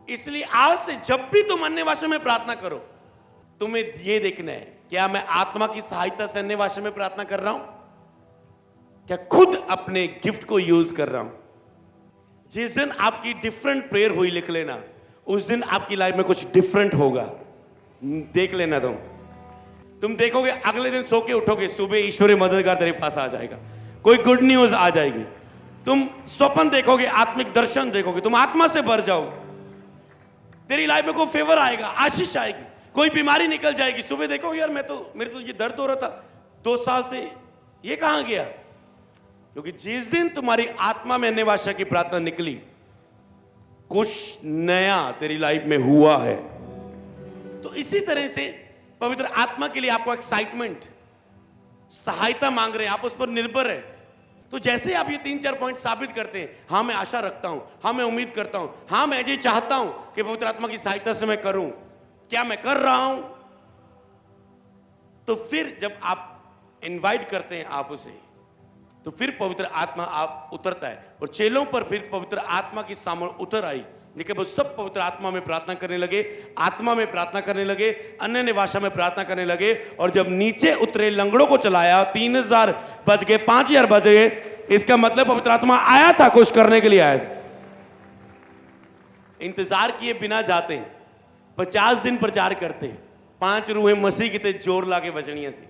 इसलिए आज से जब भी तुम अन्य भाषा में प्रार्थना करो, तुम्हें यह देखना है, क्या मैं आत्मा की सहायता से अन्य भाषा में प्रार्थना कर रहा हूं, क्या खुद अपने गिफ्ट को यूज कर रहा हूं। जिस दिन आपकी डिफरेंट प्रेयर हुई, लिख लेना, उस दिन आपकी लाइफ में कुछ डिफरेंट होगा। देख लेना तुम देखोगे अगले दिन सो के उठोगे, सुबह ईश्वरीय मददगार तेरे पास आ जाएगा, कोई गुड न्यूज आ जाएगी। तुम स्वप्न देखोगे, आत्मिक दर्शन देखोगे, तुम आत्मा से भर जाओगे, तेरी लाइफ में कोई फेवर आएगा, आशीष आएगी, कोई बीमारी निकल जाएगी। सुबह देखोगे यार मेरे तो ये दर्द हो रहा था 2 साल से, ये कहां गया? क्योंकि जिस दिन तुम्हारी आत्मा में अन्य भाषा की प्रार्थना निकली, कुछ नया तेरी लाइफ में हुआ है। तो इसी तरह से पवित्र आत्मा के लिए आपको एक्साइटमेंट, सहायता मांग रहे हैं, आप उस पर निर्भर है। तो जैसे आप ये 3-4 पॉइंट साबित करते हैं, हाँ मैं आशा रखता हूं, हाँ मैं उम्मीद करता हूं, हाँ मैं ये चाहता हूं कि पवित्र आत्मा की सहायता से मैं करूं, क्या मैं कर रहा हूं? तो फिर जब आप इनवाइट करते हैं आप उसे, तो फिर पवित्र आत्मा आप उतरता है। और चेलों पर फिर पवित्र आत्मा की सामर्थ उतर आई, लेकिन वो सब पवित्र आत्मा में प्रार्थना करने लगे, आत्मा में प्रार्थना करने लगे, अन्य भाषा में प्रार्थना करने लगे। और जब नीचे उतरे, लंगड़ों को चलाया, 3000 बच गए, 5000 बच गए। इसका मतलब पवित्र आत्मा आया था, कुछ करने के लिए आया था। इंतजार किए बिना जाते, 50 दिन प्रचार करते, 5 रूहें मसीह की तरह जोर लाके बचनिया से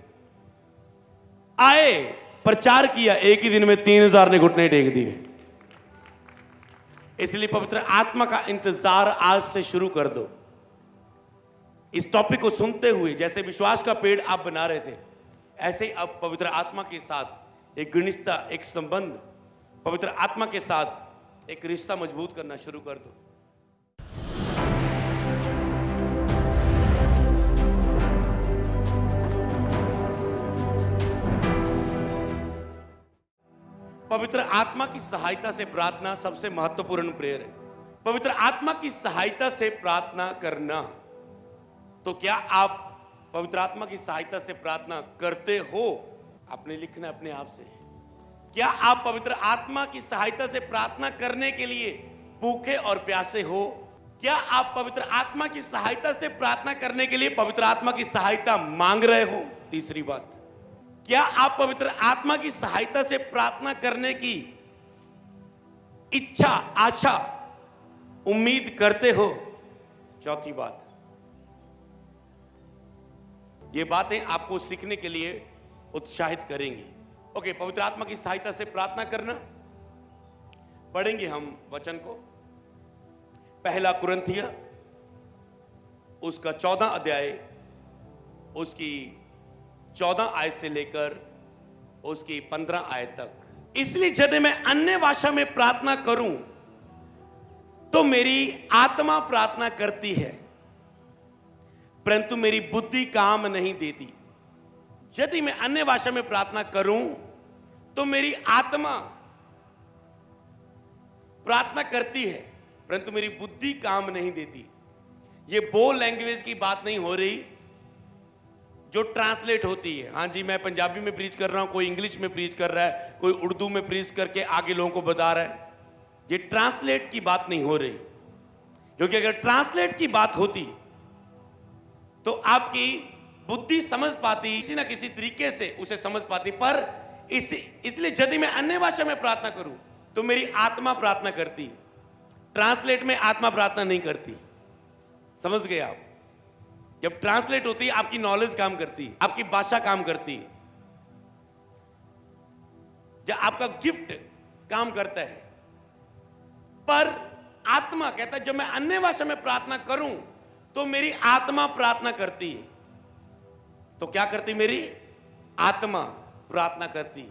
आए, प्रचार किया, एक ही दिन में 3000 ने घुटने टेक दिए। इसलिए पवित्र आत्मा का इंतजार आज से शुरू कर दो। इस टॉपिक को सुनते हुए जैसे विश्वास का पेड़ आप बना रहे थे, ऐसे ही अब पवित्र आत्मा के साथ एक घनिष्ठता, एक संबंध, पवित्र आत्मा के साथ एक रिश्ता मजबूत करना शुरू कर दो। पवित्र आत्मा की सहायता से प्रार्थना सबसे महत्वपूर्ण प्रेयर है। पवित्र आत्मा की सहायता से प्रार्थना करना। तो क्या आप पवित्र आत्मा की सहायता से प्रार्थना करते हो? आपने लिखना अपने आप से। क्या आप पवित्र आत्मा की सहायता से प्रार्थना करने के लिए भूखे और प्यासे हो? क्या आप पवित्र आत्मा की सहायता से प्रार्थना करने के लिए पवित्र आत्मा की सहायता मांग रहे हो? तीसरी बात, क्या आप पवित्र आत्मा की सहायता से प्रार्थना करने की इच्छा, आशा, उम्मीद करते हो? चौथी बात, ये बातें आपको सीखने के लिए उत्साहित करेंगी। ओके, पवित्र आत्मा की सहायता से प्रार्थना करना। पढ़ेंगे हम वचन को, 1 कुरिन्थिया उसका 14 अध्याय, उसकी 14 आयत से लेकर उसकी 15 आयत तक। इसलिए यदि मैं अन्य भाषा में प्रार्थना करूं तो मेरी आत्मा प्रार्थना करती है, परंतु मेरी बुद्धि काम नहीं देती। यदि मैं अन्य भाषा में प्रार्थना करूं तो मेरी आत्मा प्रार्थना करती है, परंतु मेरी बुद्धि काम नहीं देती। ये बोल लैंग्वेज की बात नहीं हो रही जो ट्रांसलेट होती है। हाँ जी, मैं पंजाबी में प्रीच कर रहा हूं, कोई इंग्लिश में प्रीच कर रहा है, कोई उर्दू में प्रीच करके आगे लोगों को बता रहा है। ये ट्रांसलेट की बात नहीं हो रही, क्योंकि अगर ट्रांसलेट की बात होती तो आपकी बुद्धि समझ पाती, किसी ना किसी तरीके से उसे समझ पाती। पर इसलिए यदि मैं अन्य भाषा में प्रार्थना करूं तो मेरी आत्मा प्रार्थना करती, ट्रांसलेट में आत्मा प्रार्थना नहीं करती। समझ गए आप? जब ट्रांसलेट होती है आपकी नॉलेज काम करती है, आपकी भाषा काम करती है, जब आपका गिफ्ट काम करता है। पर आत्मा कहता है जब मैं अन्य भाषा में प्रार्थना करूं तो मेरी आत्मा प्रार्थना करती है। तो क्या करती? मेरी आत्मा प्रार्थना करती है,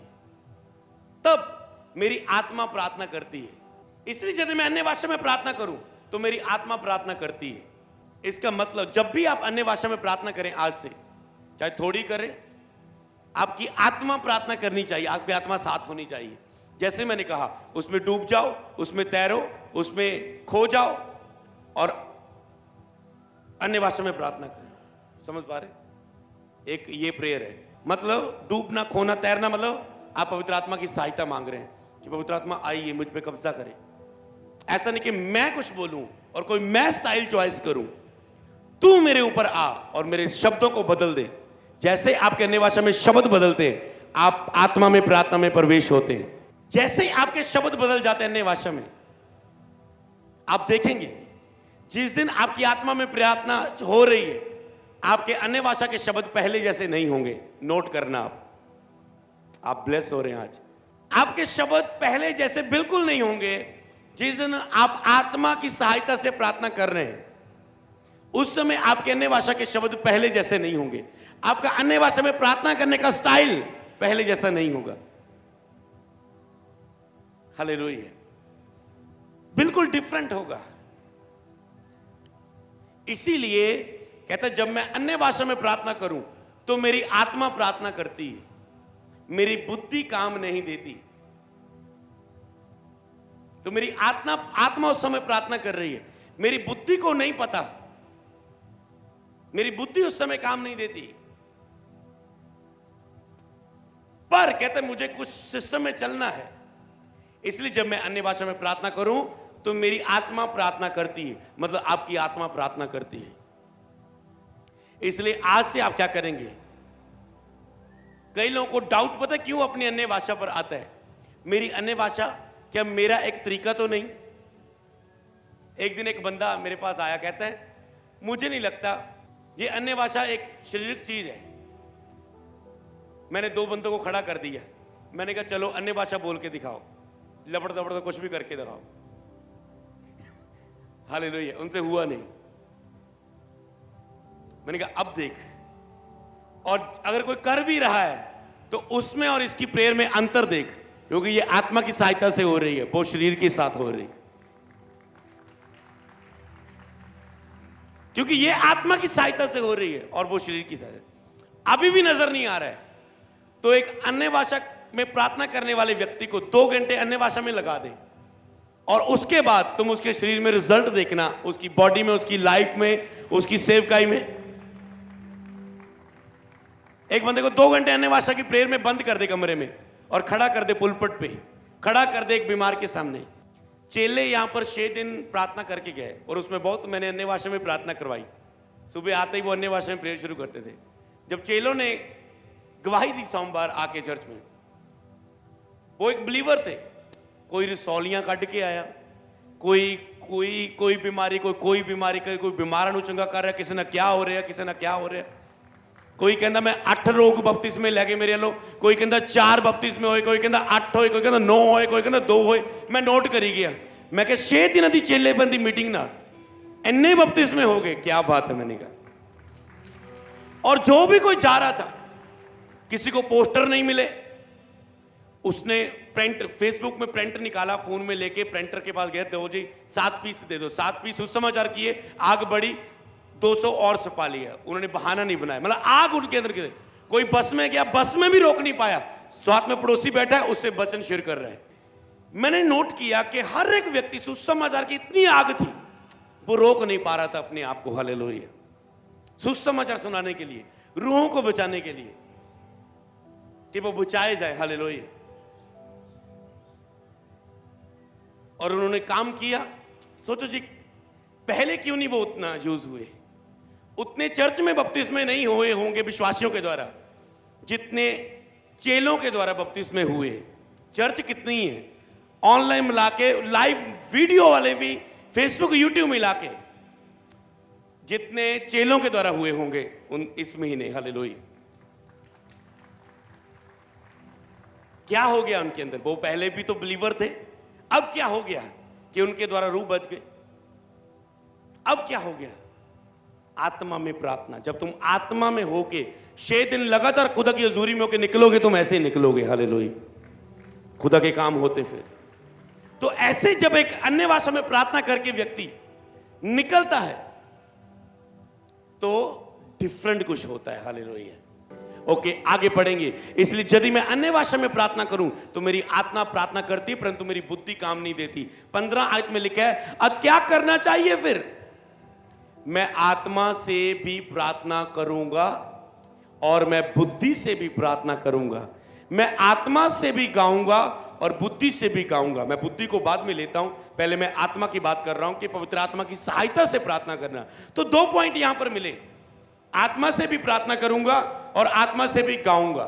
तब मेरी आत्मा प्रार्थना करती है। इसलिए यदि मैं अन्य भाषा में प्रार्थना करूं तो मेरी आत्मा प्रार्थना करती है। इसका मतलब जब भी आप अन्य भाषा में प्रार्थना करें, आज से चाहे थोड़ी करें, आपकी आत्मा प्रार्थना करनी चाहिए, आपकी आत्मा साथ होनी चाहिए। जैसे मैंने कहा, उसमें डूब जाओ, उसमें तैरो, उसमें खो जाओ और अन्य भाषा में प्रार्थना करो। समझ पा रहे? एक ये प्रेयर है, मतलब डूबना, खोना, तैरना, मतलब आप पवित्र आत्मा की सहायता मांग रहे हैं कि पवित्र आत्मा आइए, मुझ पे कब्जा करे। ऐसा नहीं कि मैं कुछ बोलूं और कोई मैं स्टाइल चॉइस करूं, तू मेरे ऊपर आ और मेरे शब्दों को बदल दे। जैसे आपके अन्य भाषा में शब्द बदलते हैं, आप आत्मा में प्रार्थना में प्रवेश होते हैं। जैसे ही आपके शब्द बदल जाते हैं अन्य भाषा में, आप देखेंगे जिस दिन आपकी आत्मा में प्रार्थना हो रही है, आपके अन्य भाषा के शब्द पहले जैसे नहीं होंगे। नोट करना, आप ब्लेस हो रहे हैं आज। आपके शब्द पहले जैसे बिल्कुल नहीं होंगे। जिस दिन आप आत्मा की सहायता से प्रार्थना कर रहे हैं, उस समय आपके अन्य भाषा के शब्द पहले जैसे नहीं होंगे। आपका अन्य भाषा में प्रार्थना करने का स्टाइल पहले जैसा नहीं होगा। हालेलुया, बिल्कुल डिफरेंट होगा। इसीलिए कहता है जब मैं अन्य भाषा में प्रार्थना करूं तो मेरी आत्मा प्रार्थना करती है, मेरी बुद्धि काम नहीं देती। तो मेरी आत्मा उस समय प्रार्थना कर रही है, मेरी बुद्धि को नहीं पता, मेरी बुद्धि उस समय काम नहीं देती। पर कहते हैं मुझे कुछ सिस्टम में चलना है, इसलिए जब मैं अन्य भाषा में प्रार्थना करूं तो मेरी आत्मा प्रार्थना करती है, मतलब आपकी आत्मा प्रार्थना करती है। इसलिए आज से आप क्या करेंगे? कई लोगों को डाउट पता क्यों अपनी अन्य भाषा पर आता है, मेरी अन्य भाषा क्या मेरा एक तरीका तो नहीं? एक दिन एक बंदा मेरे पास आया, कहता है मुझे नहीं लगता ये अन्य भाषा एक शारीरिक चीज है। मैंने 2 बंदों को खड़ा कर दिया, मैंने कहा चलो अन्य भाषा बोल के दिखाओ, लपड़ दपड़ तो कुछ भी करके दिखाओ। हालेलुया, उनसे हुआ नहीं। मैंने कहा अब देख, और अगर कोई कर भी रहा है तो उसमें और इसकी प्रेयर में अंतर देख, क्योंकि ये आत्मा की सहायता से हो रही है, वो शरीर के साथ हो रही है। क्योंकि ये आत्मा की सहायता से हो रही है और वो शरीर की सहायता। अभी भी नजर नहीं आ रहा है तो एक अन्य भाषा में प्रार्थना करने वाले व्यक्ति को 2 घंटे अन्य भाषा में लगा दे, और उसके बाद तुम उसके शरीर में रिजल्ट देखना, उसकी बॉडी में, उसकी लाइफ में, उसकी सेवकाई में। एक बंदे को 2 घंटे अन्य भाषा की प्रेयर में बंद कर दे कमरे में और खड़ा कर दे पुलपट पे, खड़ा कर दे एक बीमार के सामने। चेले यहां पर 6 दिन प्रार्थना करके गए और उसमें बहुत मैंने अन्य भाषा में प्रार्थना करवाई। सुबह आते ही वो अन्य भाषा में प्रेयर शुरू करते थे। जब चेलों ने गवाही दी सोमवार आके चर्च में, वो एक बिलीवर थे, कोई रसौलियां काट के आया, कोई बीमारी, कोई बीमारी, कोई बीमार चंगा कर रहा है, किसी ने क्या हो रहा है, किसी ने क्या हो रहा है। कोई कहता मैं 8 रोग बपतिस्मे लगे मेरे लो, कोई कहता 4 बपतिस्मे होए, कोई कहता 8 होए, कोई कहता 9 होए, कोई कहता 2 होए। मैं नोट करी गया, मैं कहा 6 दिन दी चेले बंदी मीटिंग ना इन्ने बपतिस्मे हो गए, क्या बात है। मैंने कहा, और जो भी कोई जा रहा था, किसी को पोस्टर नहीं मिले, उसने प्रिंट, फेसबुक में प्रिंट निकाला, फोन में लेके प्रिंटर के पास गए, दो जी 7 पीस दे दो। 7 पीस सुसमाचार किए, आग बढ़ी, 200 और छपा लिया। उन्होंने बहाना नहीं बनाया, मतलब आग उनके अंदर की। कोई बस में गया, बस में भी रोक नहीं पाया, साथ में पड़ोसी बैठा है, उससे वचन शेयर कर रहे हैं। मैंने नोट किया कि हर एक व्यक्ति, सुसमाचार की इतनी आग थी, वो रोक नहीं पा रहा था अपने आप को। हालेलुया, सुसमाचार सुनाने के लिए, रूहों को बचाने के लिए, कि वो बचाए जाए। हालेलुया। और उन्होंने काम किया। सोचो जी, पहले क्यों नहीं वो उतना यूज हुए? उतने चर्च में बपतिस्मे नहीं हुए होंगे विश्वासियों के द्वारा जितने चेलों के द्वारा बपतिस्मे हुए। चर्च कितनी है, ऑनलाइन मिला के, लाइव वीडियो वाले भी, फेसबुक यूट्यूब मिला के, जितने चेलों के द्वारा हुए होंगे उन इस महीने। हालेलुया। क्या हो गया उनके अंदर? वो पहले भी तो बिलीवर थे, अब क्या हो गया कि उनके द्वारा रूह बच गए? अब क्या हो गया? आत्मा में प्रार्थना। जब तुम आत्मा में होके 6 दिन लगातार खुदा की हजूरी में होके निकलोगे, तुम ऐसे ही निकलोगे। हालेलुया, खुदा के काम होते फिर। तो ऐसे जब एक अन्य भाषा में प्रार्थना करके व्यक्ति निकलता है तो डिफरेंट कुछ होता है। हालेलुया। ओके, आगे पढ़ेंगे। इसलिए यदि मैं अन्य भाषा में प्रार्थना करूं तो मेरी आत्मा प्रार्थना करती है, परंतु मेरी बुद्धि काम नहीं देती। 15 आयत में लिखा है, अब क्या करना चाहिए फिर? मैं आत्मा से भी प्रार्थना करूंगा और मैं बुद्धि से भी प्रार्थना करूंगा। मैं आत्मा से भी गाऊंगा और बुद्धि से भी गाऊंगा। मैं बुद्धि को बाद में लेता हूं, पहले मैं आत्मा की बात कर रहा हूं कि पवित्र आत्मा की सहायता से प्रार्थना करना। तो 2 पॉइंट यहां पर मिले, आत्मा से भी प्रार्थना करूंगा और आत्मा से भी गाऊंगा।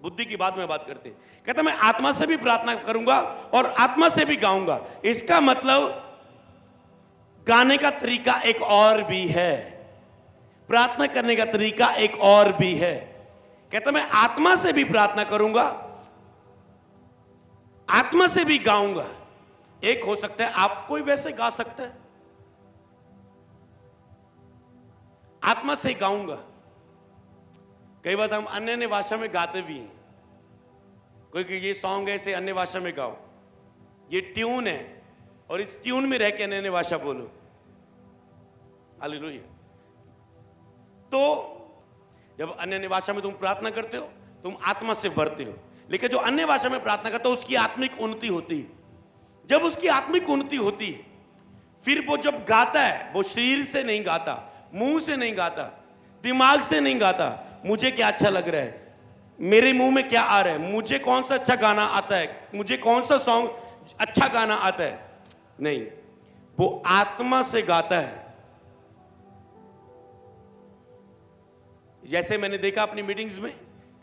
बुद्धि की बाद में बात करते हैं। कहता मैं आत्मा से भी प्रार्थना करूंगा और आत्मा से भी गाऊंगा। इसका मतलब गाने का तरीका एक और भी है, प्रार्थना करने का तरीका एक और भी है। कहता मैं आत्मा से भी प्रार्थना करूंगा, आत्मा से भी गाऊंगा। एक हो सकता है आप कोई वैसे गा सकता है, आत्मा से गाऊंगा। कई बार हम अन्य अन्य भाषा में गाते भी हैं, कोई कि ये सॉन्ग है इसे अन्य भाषा में गाओ, ये ट्यून है और इस ट्यून में रह के अन्य अन्य भाषा बोलो। हालेलुया। तो जब अन्य अन्य भाषा में तुम प्रार्थना करते हो तुम आत्मा से भरते हो, लेकिन जो अन्य भाषा में प्रार्थना करता है उसकी आत्मिक उन्नति होती है। जब उसकी आत्मिक उन्नति होती है फिर वो जब गाता है वो शरीर से नहीं गाता, मुंह से नहीं गाता, दिमाग से नहीं गाता, मुझे क्या अच्छा लग रहा है, मेरे मुंह में क्या आ रहा है, मुझे कौन सा अच्छा गाना आता है, मुझे कौन सा सॉन्ग अच्छा गाना आता है, नहीं, वो आत्मा से गाता है। जैसे मैंने देखा अपनी मीटिंग्स में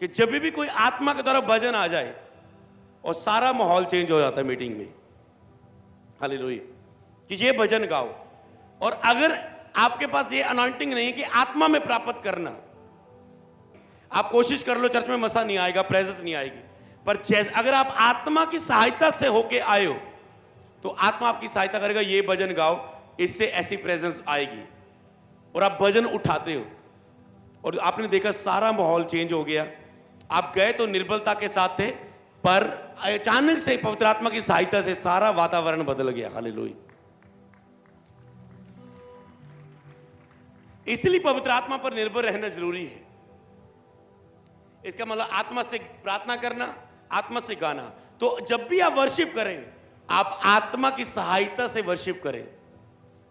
कि जब भी कोई आत्मा के द्वारा भजन आ जाए और सारा माहौल चेंज हो जाता है मीटिंग में। हालेलुया। कि ये भजन गाओ, और अगर आपके पास ये अनॉइंटिंग नहीं है कि आत्मा में प्राप्त करना, आप कोशिश कर लो, चर्च में मसा नहीं आएगा, प्रेजेंस नहीं आएगी, पर जैसे अगर आप आत्मा की सहायता से होके आए हो तो आत्मा आपकी सहायता करेगा। ये भजन गाओ, इससे ऐसी प्रेजेंस आएगी, और आप भजन उठाते हो और आपने देखा सारा माहौल चेंज हो गया। आप गए तो निर्बलता के साथ थे, पर अचानक से पवित्र आत्मा की सहायता से सारा वातावरण बदल गया। हालेलुया। इसलिए पवित्र आत्मा पर निर्भर रहना जरूरी है। इसका मतलब आत्मा से प्रार्थना करना, आत्मा से गाना। तो जब भी आप वर्शिप करें आप आत्मा की सहायता से वर्शिप करें।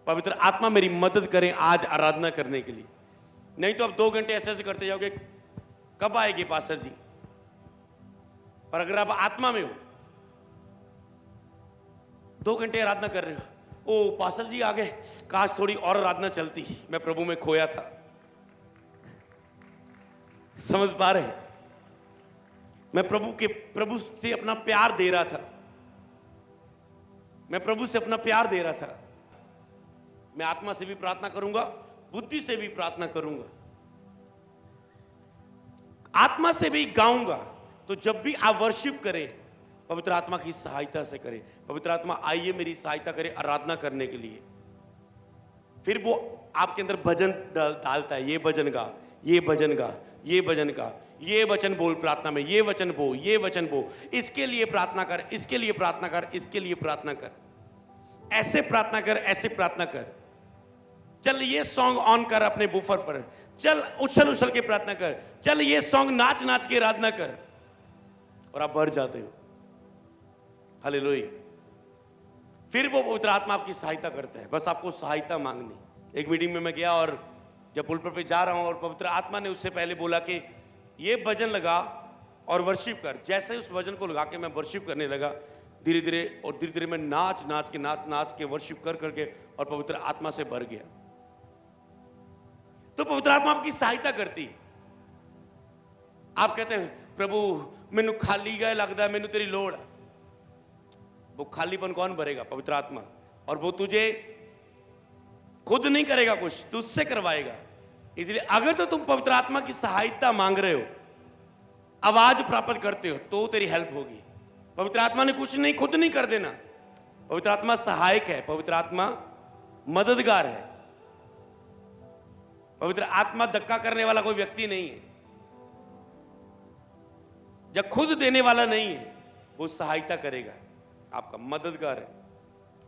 पवित्र आत्मा मेरी मदद करें आज आराधना करने के लिए। नहीं तो आप 2 घंटे ऐसे ऐसे करते जाओगे, कब आएगी पास्टर जी। पर अगर आप आत्मा में हो 2 घंटे आराधना कर रहे हो, ओ पास्टर जी आ गए, काश थोड़ी और आराधना चलती, मैं प्रभु में खोया था। समझ पा रहे, मैं प्रभु से अपना प्यार दे रहा था, मैं प्रभु से अपना प्यार दे रहा था। मैं आत्मा से भी प्रार्थना करूंगा, बुद्धि से भी प्रार्थना करूंगा, आत्मा से भी गाऊंगा। तो जब भी आप वर्शिप करें पवित्र आत्मा की सहायता से करें। पवित्र आत्मा आइए मेरी सहायता करें आराधना करने के लिए। फिर वो आपके अंदर भजन डालता है, ये भजन गा, ये भजन गा, ये भजन गा, ये वचन बोल प्रार्थना में, ये वचन बो, ये वचन बो, इसके लिए प्रार्थना कर, इसके लिए प्रार्थना कर, इसके लिए प्रार्थना कर, ऐसे प्रार्थना कर, ऐसे प्रार्थना कर। चल ये सॉन्ग ऑन कर अपने बूफर पर, चल उछल उछल के प्रार्थना कर, चल ये सॉन्ग नाच नाच के आराधना कर, और आप भर जाते हो। हालेलुया। फिर वो पवित्र आत्मा आपकी सहायता करता है, बस आपको सहायता मांगनी। एक मीटिंग में मैं गया और जब पुलपट पे जा रहा हूं और पवित्र आत्मा ने उससे पहले बोला कि ये भजन लगा और वर्शिप कर। जैसे ही उस भजन को लगा के मैं वर्शिप करने लगा, धीरे धीरे मैं नाच नाच के वर्शिप कर करके और पवित्र आत्मा से भर गया। तो पवित्र आत्मा आपकी सहायता करती है। आप कहते हैं प्रभु मैनू खाली गए लगता है, मैनू तेरी लोड़ है। वो खालीपन कौन भरेगा? पवित्र आत्मा। और वो तुझे खुद नहीं करेगा कुछ, तुझसे करवाएगा। इसलिए अगर तो तुम पवित्र आत्मा की सहायता मांग रहे हो, आवाज प्राप्त करते हो, तो तेरी हेल्प होगी। पवित्र आत्मा ने कुछ नहीं, खुद नहीं कर देना। पवित्र आत्मा सहायक है, पवित्र आत्मा मददगार है। पवित्र आत्मा धक्का करने वाला कोई व्यक्ति नहीं है, जब खुद देने वाला नहीं है, वो सहायता करेगा, आपका मददगार है,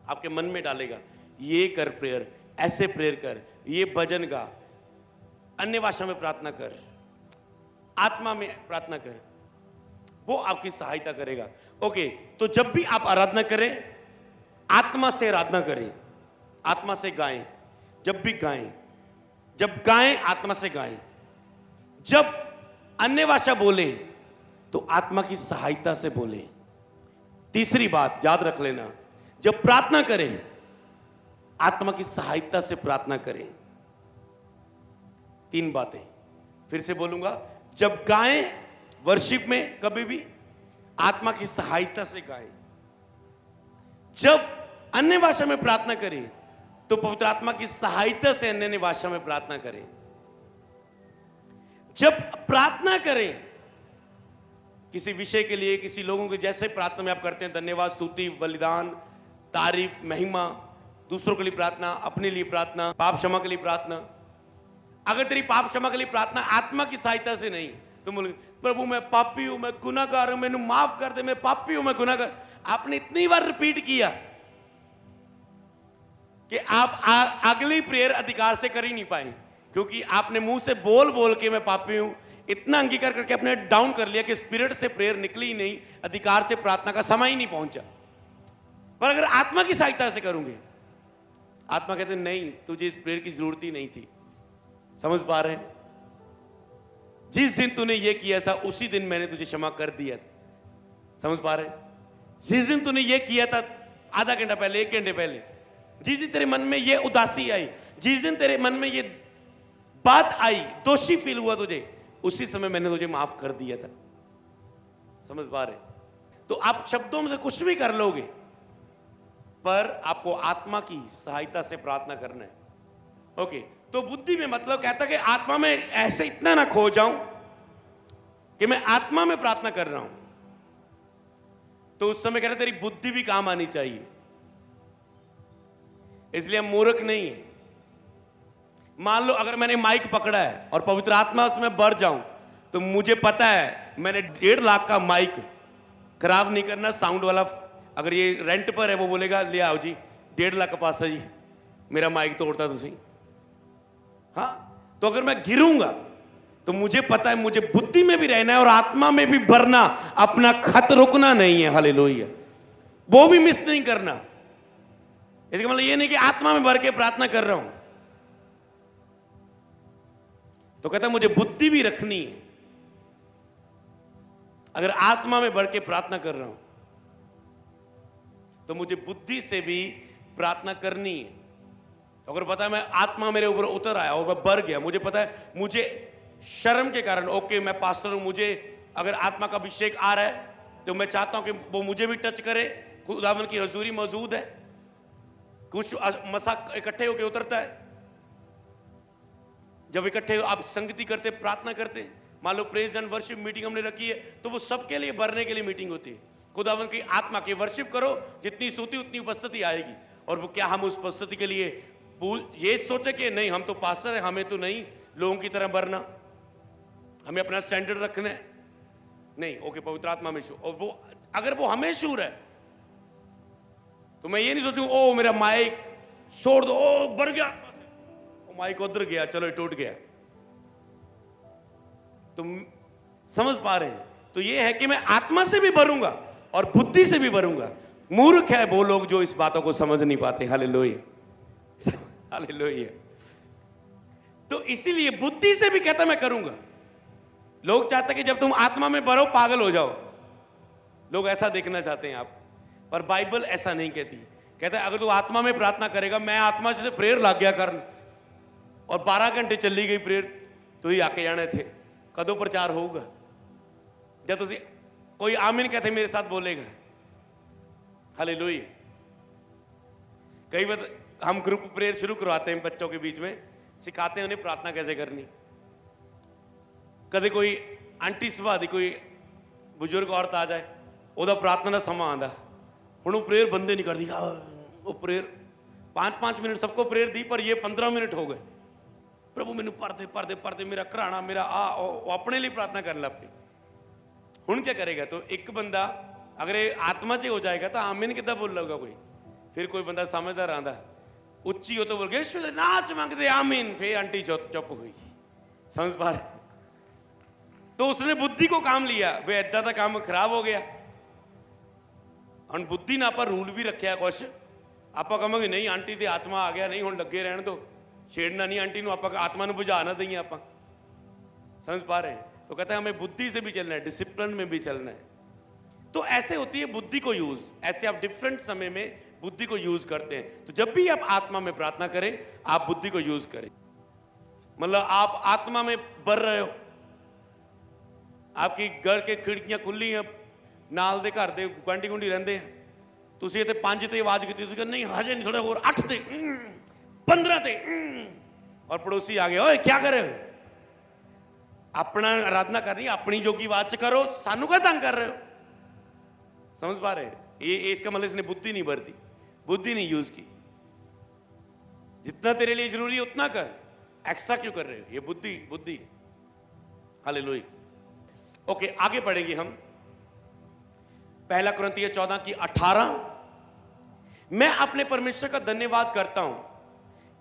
आपके मन में डालेगा ये कर प्रेयर, ऐसे प्रेयर कर, ये भजन गा, अन्य भाषा में प्रार्थना कर, आत्मा में प्रार्थना कर, वो आपकी सहायता करेगा। ओके, तो जब भी आप आराधना करें आत्मा से आराधना करें, आत्मा से गाएं। जब भी गाएं, जब गाएं आत्मा से गाएं। जब अन्य भाषा बोले तो आत्मा की सहायता से बोले। तीसरी बात याद रख लेना, जब प्रार्थना करें आत्मा की सहायता से प्रार्थना करें। 3 बातें फिर से बोलूंगा, जब गाएं वर्शिप में कभी भी आत्मा की सहायता से गाएं। जब अन्य भाषा में प्रार्थना करें तो पवित्र आत्मा की सहायता से अन्य भाषा में प्रार्थना करें। जब प्रार्थना करें किसी विषय के लिए, किसी लोगों के, जैसे प्रार्थना में आप करते हैं धन्यवाद, स्तुति, बलिदान, तारीफ, महिमा, दूसरों के लिए प्रार्थना, अपने लिए प्रार्थना, पाप क्षमा के लिए प्रार्थना। अगर तेरी पाप क्षमा के लिए प्रार्थना आत्मा की सहायता से नहीं, तो बोल प्रभु मैं पापी हूं, मैं गुनाहगार हूं, मैंने माफ कर दे, मैं पापी हूं, मैं गुनाहगार। आपने इतनी बार रिपीट किया कि आप अगली प्रेयर अधिकार से कर ही नहीं पाए, क्योंकि आपने मुंह से बोल बोल के मैं पापी हूं इतना अंगीकार करके अपने डाउन कर लिया कि स्पिरिट से प्रेयर निकली ही नहीं, अधिकार से प्रार्थना का समय ही नहीं पहुंचा। पर अगर आत्मा की सहायता से करूंगे, आत्मा कहते नहीं तुझे इस प्रेयर की जरूरत ही नहीं थी। समझ पा रहे हैं? जिस दिन तूने ये किया था उसी दिन मैंने तुझे क्षमा कर दिया था। समझ पा रहे हैं? जिस दिन तूने ये किया था आधा घंटा पहले, 1 घंटे पहले, जिस दिन तेरे मन में ये उदासी आई, जिस दिन तेरे मन में ये बात आई, दोषी फील हुआ तुझे, उसी समय मैंने तुझे माफ कर दिया था। समझ पा रहे? तो आप शब्दों में से कुछ भी कर लोगे, पर आपको आत्मा की सहायता से प्रार्थना करना है। ओके, तो बुद्धि में मतलब कहता है कि आत्मा में ऐसे इतना ना खो जाऊं कि मैं आत्मा में प्रार्थना कर रहा हूं, तो उस समय कह रहे तेरी बुद्धि भी काम आनी चाहिए। इसलिए हम मूर्ख नहीं है। मान लो अगर मैंने माइक पकड़ा है और पवित्र आत्मा उसमें भर जाऊं, तो मुझे पता है मैंने 1.5 लाख का माइक खराब नहीं करना, साउंड वाला। अगर ये रेंट पर है वो बोलेगा ले आओ जी 1.5 लाख का पास है जी, मेरा माइक तोड़ता तुसी। हाँ, तो अगर मैं गिरूंगा तो मुझे पता है मुझे बुद्धि में भी रहना है और आत्मा में भी भरना, अपना खत रुकना नहीं है। हालेलुया, वो भी मिस नहीं करना। इसका मतलब ये नहीं कि आत्मा में भर के प्रार्थना कर रहा हूं, तो कहता है मुझे बुद्धि भी रखनी है। अगर आत्मा में भर के प्रार्थना कर रहा हूं तो मुझे बुद्धि से भी प्रार्थना करनी है। अगर पता है मैं आत्मा मेरे ऊपर उतर आया और मैं भर गया, मुझे पता है मुझे शर्म के कारण, ओके मैं पास्टर हूं, मुझे अगर आत्मा का अभिषेक आ रहा है तो मैं चाहता हूं कि वो मुझे भी टच करे। खुदावन की हजूरी मौजूद है, कुछ मसा इकट्ठे होकर उतरता है। जब इकट्ठे आप संगति करते, प्रार्थना करते, मान लो प्रेज एंड वर्शिप मीटिंग हमने रखी है, तो वो सबके लिए भरने के लिए मीटिंग होती है। खुदावन की आत्मा की वर्शिप करो, जितनी स्तुति उतनी उपस्थिति आएगी। और वो क्या हम उस उपस्थिति के लिए ये सोचे कि नहीं हम तो पास्टर है, हमें तो नहीं लोगों की तरह भरना, हमें अपना स्टैंडर्ड रखना है। नहीं, ओके पवित्र आत्मा में शूर, और वो अगर वो हमें शूर है तो मैं ये नहीं सोचूं ओ मेरा माइक छोड़ दो, ओ भर गया, माइक उधर गया, चलो टूट गया। तुम समझ पा रहे हैं? तो ये है कि मैं आत्मा से भी भरूंगा और बुद्धि से भी भरूंगा। मूर्ख है वो लोग जो इस बातों को समझ नहीं पाते। Hallelujah, hallelujah. तो इसीलिए बुद्धि से भी कहता मैं करूंगा। लोग चाहते कि जब तुम आत्मा में भरो पागल हो जाओ, लोग ऐसा देखना चाहते हैं आप, पर बाइबल ऐसा नहीं कहती। कहता है अगर तू आत्मा में प्रार्थना करेगा, मैं आत्मा से प्रेयर लग गया करन और 12 घंटे चली गई प्रेयर, तो ही आके जाने थे कदों प्रचार होगा। जब तुझे कोई आमीन कहते मेरे साथ बोलेगा। हालेलुया। कई बार हम ग्रुप प्रेयर शुरू करवाते हैं बच्चों के बीच में, सिखाते हैं उन्हें प्रार्थना कैसे करनी। कदे कोई आंटी सुभा दी कोई बुजुर्ग औरत आ जाए, ओदा प्रार्थना का समा आंदा, हुण वो प्रेयर बंदे नहीं कर दी। वो प्रेयर 5-5 मिनट सबको प्रेयर दी, पर ये 15 मिनट हो गए। प्रभु मैनू पढ़ते पढ़ते पढ़ते मेरा घराना मेरा वो अपने लिए प्रार्थना करने लग पे। हुण क्या करेगा? तो एक बंदा अगर आत्मा से हो जाएगा तो आमीन कितना बोल लगा कोई। फिर कोई बंदा समझदार आंदा उच्ची हो तो बोल गए नाच मांगते आमीन, फिर आंटी चुप हो गई। समझ पा रहे? तो उसने बुद्धि को काम लिया, वे ऐदा का काम खराब हो गया। हम बुद्धि ना आप रूल भी रखा कुछ, आप कहेंगे नहीं आंटी ते आत्मा आ गया, नहीं हुण लगे रहने दो, छेड़ना नहीं आंटी नूं, आप आत्मा नूं बुझा ना दईए। आप समझ पा रहे हैं? तो कहता है हमें बुद्धि से भी चलना है, डिसिप्लिन में भी चलना है। तो ऐसे होती है बुद्धि को यूज, ऐसे आप डिफरेंट समय में बुद्धि को यूज करते हैं। तो जब भी आप आत्मा में प्रार्थना करें, आप बुद्धि को यूज करें। मतलब आप आत्मा में बढ़ रहे हो, आपकी घर के खिड़कियां खुली हैं, नाल दे घर दे गुआंढी गुंढी रहंदे हैं, ਤੁਸੀਂ ਤੇ 5 ਤੇ आवाज की, ਤੁਸੀਂ ਕਹਿੰਦੇ नहीं हजे नहीं, थोड़ा और 8 ਤੇ 15 ਤੇ, और पड़ोसी आ गए, ओए क्या कर रहे हो? अपना आराधना करनी, अपनी जोगी आवाज च करो, सानू क्या तंग कर रहे हो? समझ पा रहे हैं? ये इसका मतलब इसने बुद्धि नहीं बरती, बुद्धि नहीं यूज की। जितना तेरे लिए जरूरी है उतना कर, एक्स्ट्रा क्यों कर रहे हो? ये बुद्धि बुद्धि। हालेलुया। ओके, आगे पढ़ेंगे हम। पहला कुरिन्थियों 14:18। मैं अपने परमेश्वर का धन्यवाद करता हूं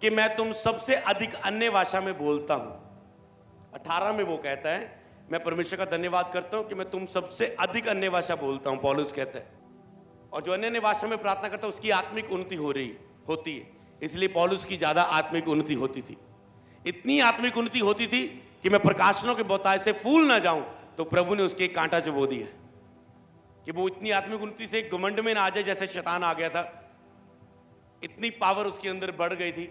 कि मैं तुम सबसे अधिक अन्य भाषा में बोलता हूं। 18 में वो कहता है मैं परमेश्वर का धन्यवाद करता हूं कि मैं तुम सबसे अधिक अन्य भाषा बोलता हूं, पौलुस कहता है। और जो अन्य भाषा में प्रार्थना करता है उसकी आत्मिक उन्नति होती है। इसलिए पौलुस की ज्यादा आत्मिक उन्नति होती थी, इतनी आत्मिक उन्नति होती थी कि मैं प्रकाशनों के बहुताय से फूल ना जाऊं, तो प्रभु ने उसके कांटा चबो दिया कि वो इतनी आत्मिक उन्नति से घमंड में ना आ जाए जैसे शैतान आ गया था। इतनी पावर उसके अंदर बढ़ गई थी,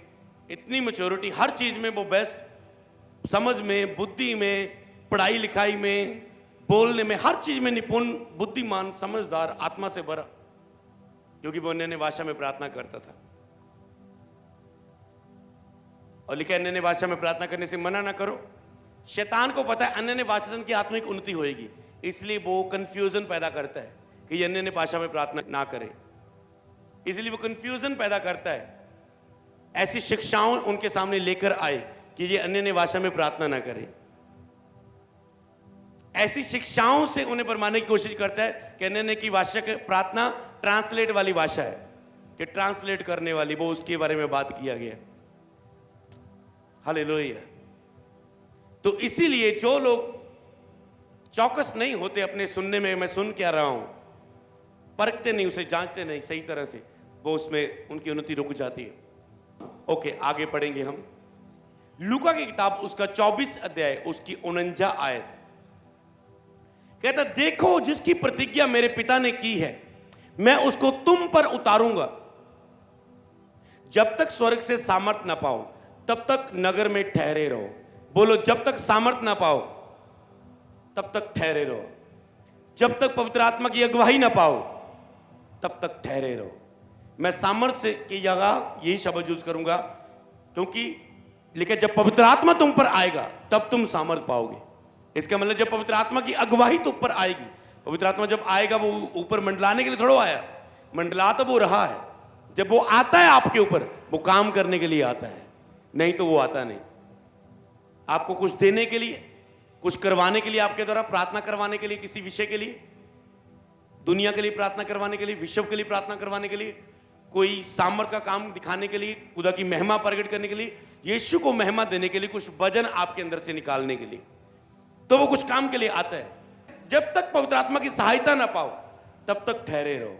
इतनी मैच्योरिटी, हर चीज में वो बेस्ट, समझ में, बुद्धि में, पढ़ाई लिखाई में, बोलने में, हर चीज में निपुण, बुद्धिमान, समझदार, आत्मा से भरा, क्योंकि वो अन्य भाषा में प्रार्थना करता था। और लिखा अन्य भाषा में प्रार्थना करने से मना ना करो। शैतान को पता है अन्य भाषा की आत्मिक उन्नति होगी, इसलिए वो कंफ्यूजन पैदा करता है कि अन्य भाषा में प्रार्थना ना करें। इसलिए वो कंफ्यूजन पैदा करता है, ऐसी शिक्षाओं उनके सामने लेकर आए कि ये अन्य भाषा में प्रार्थना ना करें। ऐसी शिक्षाओं से उन्हें भरमाने की कोशिश करता है कि अन्य की भाषा की प्रार्थना ट्रांसलेट वाली भाषा है, कि ट्रांसलेट करने वाली, वो उसके बारे में बात किया गया। हालेलुया। तो इसीलिए जो लोग चौकस नहीं होते अपने सुनने में, मैं सुन क्या रहा हूं, परखते नहीं, उसे जांचते नहीं सही तरह से, वो उसमें उनकी उन्नति रुक जाती है। ओके, आगे पढ़ेंगे हम। लूका की किताब उसका 24 अध्याय उसकी 49 आयत कहता, देखो जिसकी प्रतिज्ञा मेरे पिता ने की है मैं उसको तुम पर उतारूंगा। जब तक स्वर्ग से सामर्थ ना पाओ तब तक नगर में ठहरे रहो। बोलो, जब तक सामर्थ ना पाओ तब तक ठहरे रहो। जब तक पवित्र आत्मा की अगुवाई ना पाओ तब तक ठहरे रहो। मैं सामर्थ्य की जगह यही शब्द यूज करूंगा, क्योंकि लेकिन जब पवित्र आत्मा तुम पर आएगा तब तुम सामर्थ पाओगे। इसका मतलब जब पवित्र आत्मा की अगुवाई तुम पर आएगी, पवित्र आत्मा जब आएगा, वो ऊपर मंडलाने के लिए थोड़ा आया, मंडला तो वो रहा है। जब वो आता है आपके ऊपर, वो काम करने के लिए आता है, नहीं तो वो आता नहीं। आपको कुछ देने के लिए, कुछ करवाने के लिए, आपके द्वारा प्रार्थना करवाने के लिए, किसी विषय के लिए, दुनिया के लिए प्रार्थना करवाने के लिए, विश्व के लिए प्रार्थना करवाने के लिए, कोई सामर्थ का काम दिखाने के लिए, खुदा की महिमा प्रकट करने के लिए, यीशु को महिमा देने के लिए, कुछ वजन आपके अंदर से निकालने के लिए, तो वो कुछ काम के लिए आता है। जब तक पवित्र आत्मा की सहायता ना पाओ तब तक ठहरे रहो।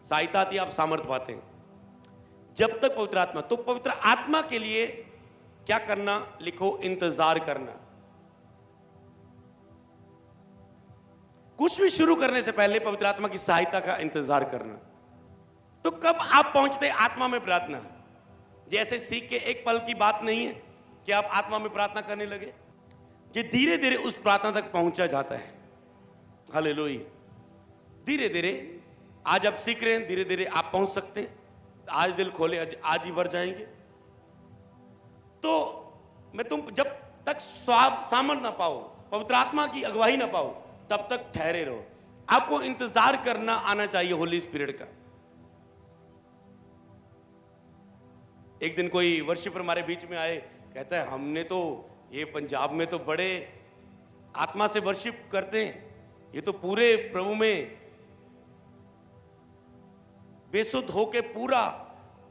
सहायता आती है, आप सामर्थ पाते हैं। जब तक पवित्र आत्मा, तो पवित्र आत्मा के लिए क्या करना? लिखो, इंतजार करना। कुछ भी शुरू करने से पहले पवित्र आत्मा की सहायता का इंतजार करना। तो कब आप पहुंचते आत्मा में प्रार्थना? जैसे सीख के एक पल की बात नहीं है कि आप आत्मा में प्रार्थना करने लगे, कि धीरे धीरे उस प्रार्थना तक पहुंचा जाता है। हालेलुया। धीरे धीरे आज आप सीख रहे हैं, धीरे धीरे आप पहुंच सकते हैं। आज दिल खोले, आज ही भर जाएंगे। तो तुम जब तक सामर्थ ना पाओ, पवित्र आत्मा की अगुवाई ना पाओ, तब तक ठहरे रहो। आपको इंतजार करना आना चाहिए होली स्पिरिट का। एक दिन कोई वर्शिपर हमारे बीच में आए, कहता है हमने तो ये पंजाब में तो बड़े आत्मा से वर्शिप करते हैं, ये तो पूरे प्रभु में बेसुध होके पूरा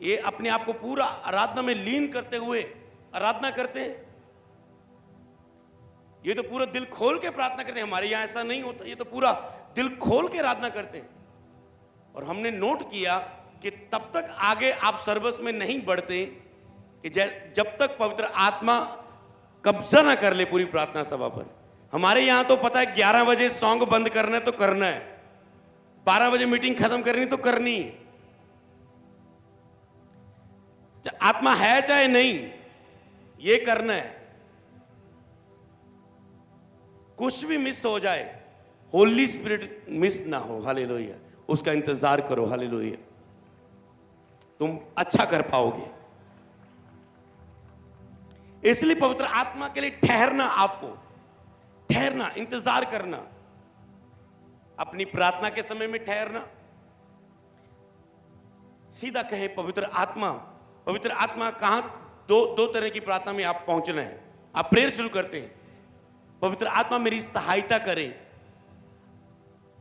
ये अपने आप को पूरा आराधना में लीन करते हुए आराधना करते हैं, ये तो पूरा दिल खोल के प्रार्थना करते हैं। हमारे यहां ऐसा नहीं होता, ये तो पूरा दिल खोल के आराधना करते हैं। और हमने नोट किया कि तब तक आगे आप सर्विस में नहीं बढ़ते कि जब तक पवित्र आत्मा कब्जा ना कर ले पूरी प्रार्थना सभा पर। हमारे यहां तो पता है 11 बजे सॉन्ग बंद करना है तो करना है, 12 बजे मीटिंग खत्म करनी तो करनी है। आत्मा है चाहे नहीं, ये करना है। कुछ भी मिस हो जाए, होली स्पिरिट मिस ना हो, हालेलुया, उसका इंतजार करो, हालेलुया, तुम अच्छा कर पाओगे। इसलिए पवित्र आत्मा के लिए ठहरना, आपको ठहरना, इंतजार करना, अपनी प्रार्थना के समय में ठहरना। सीधा कहे पवित्र आत्मा, पवित्र आत्मा कहां, दो तरह की प्रार्थना में आप पहुंचना है। आप प्रेयर शुरू करते हैं, पवित्र आत्मा मेरी सहायता करे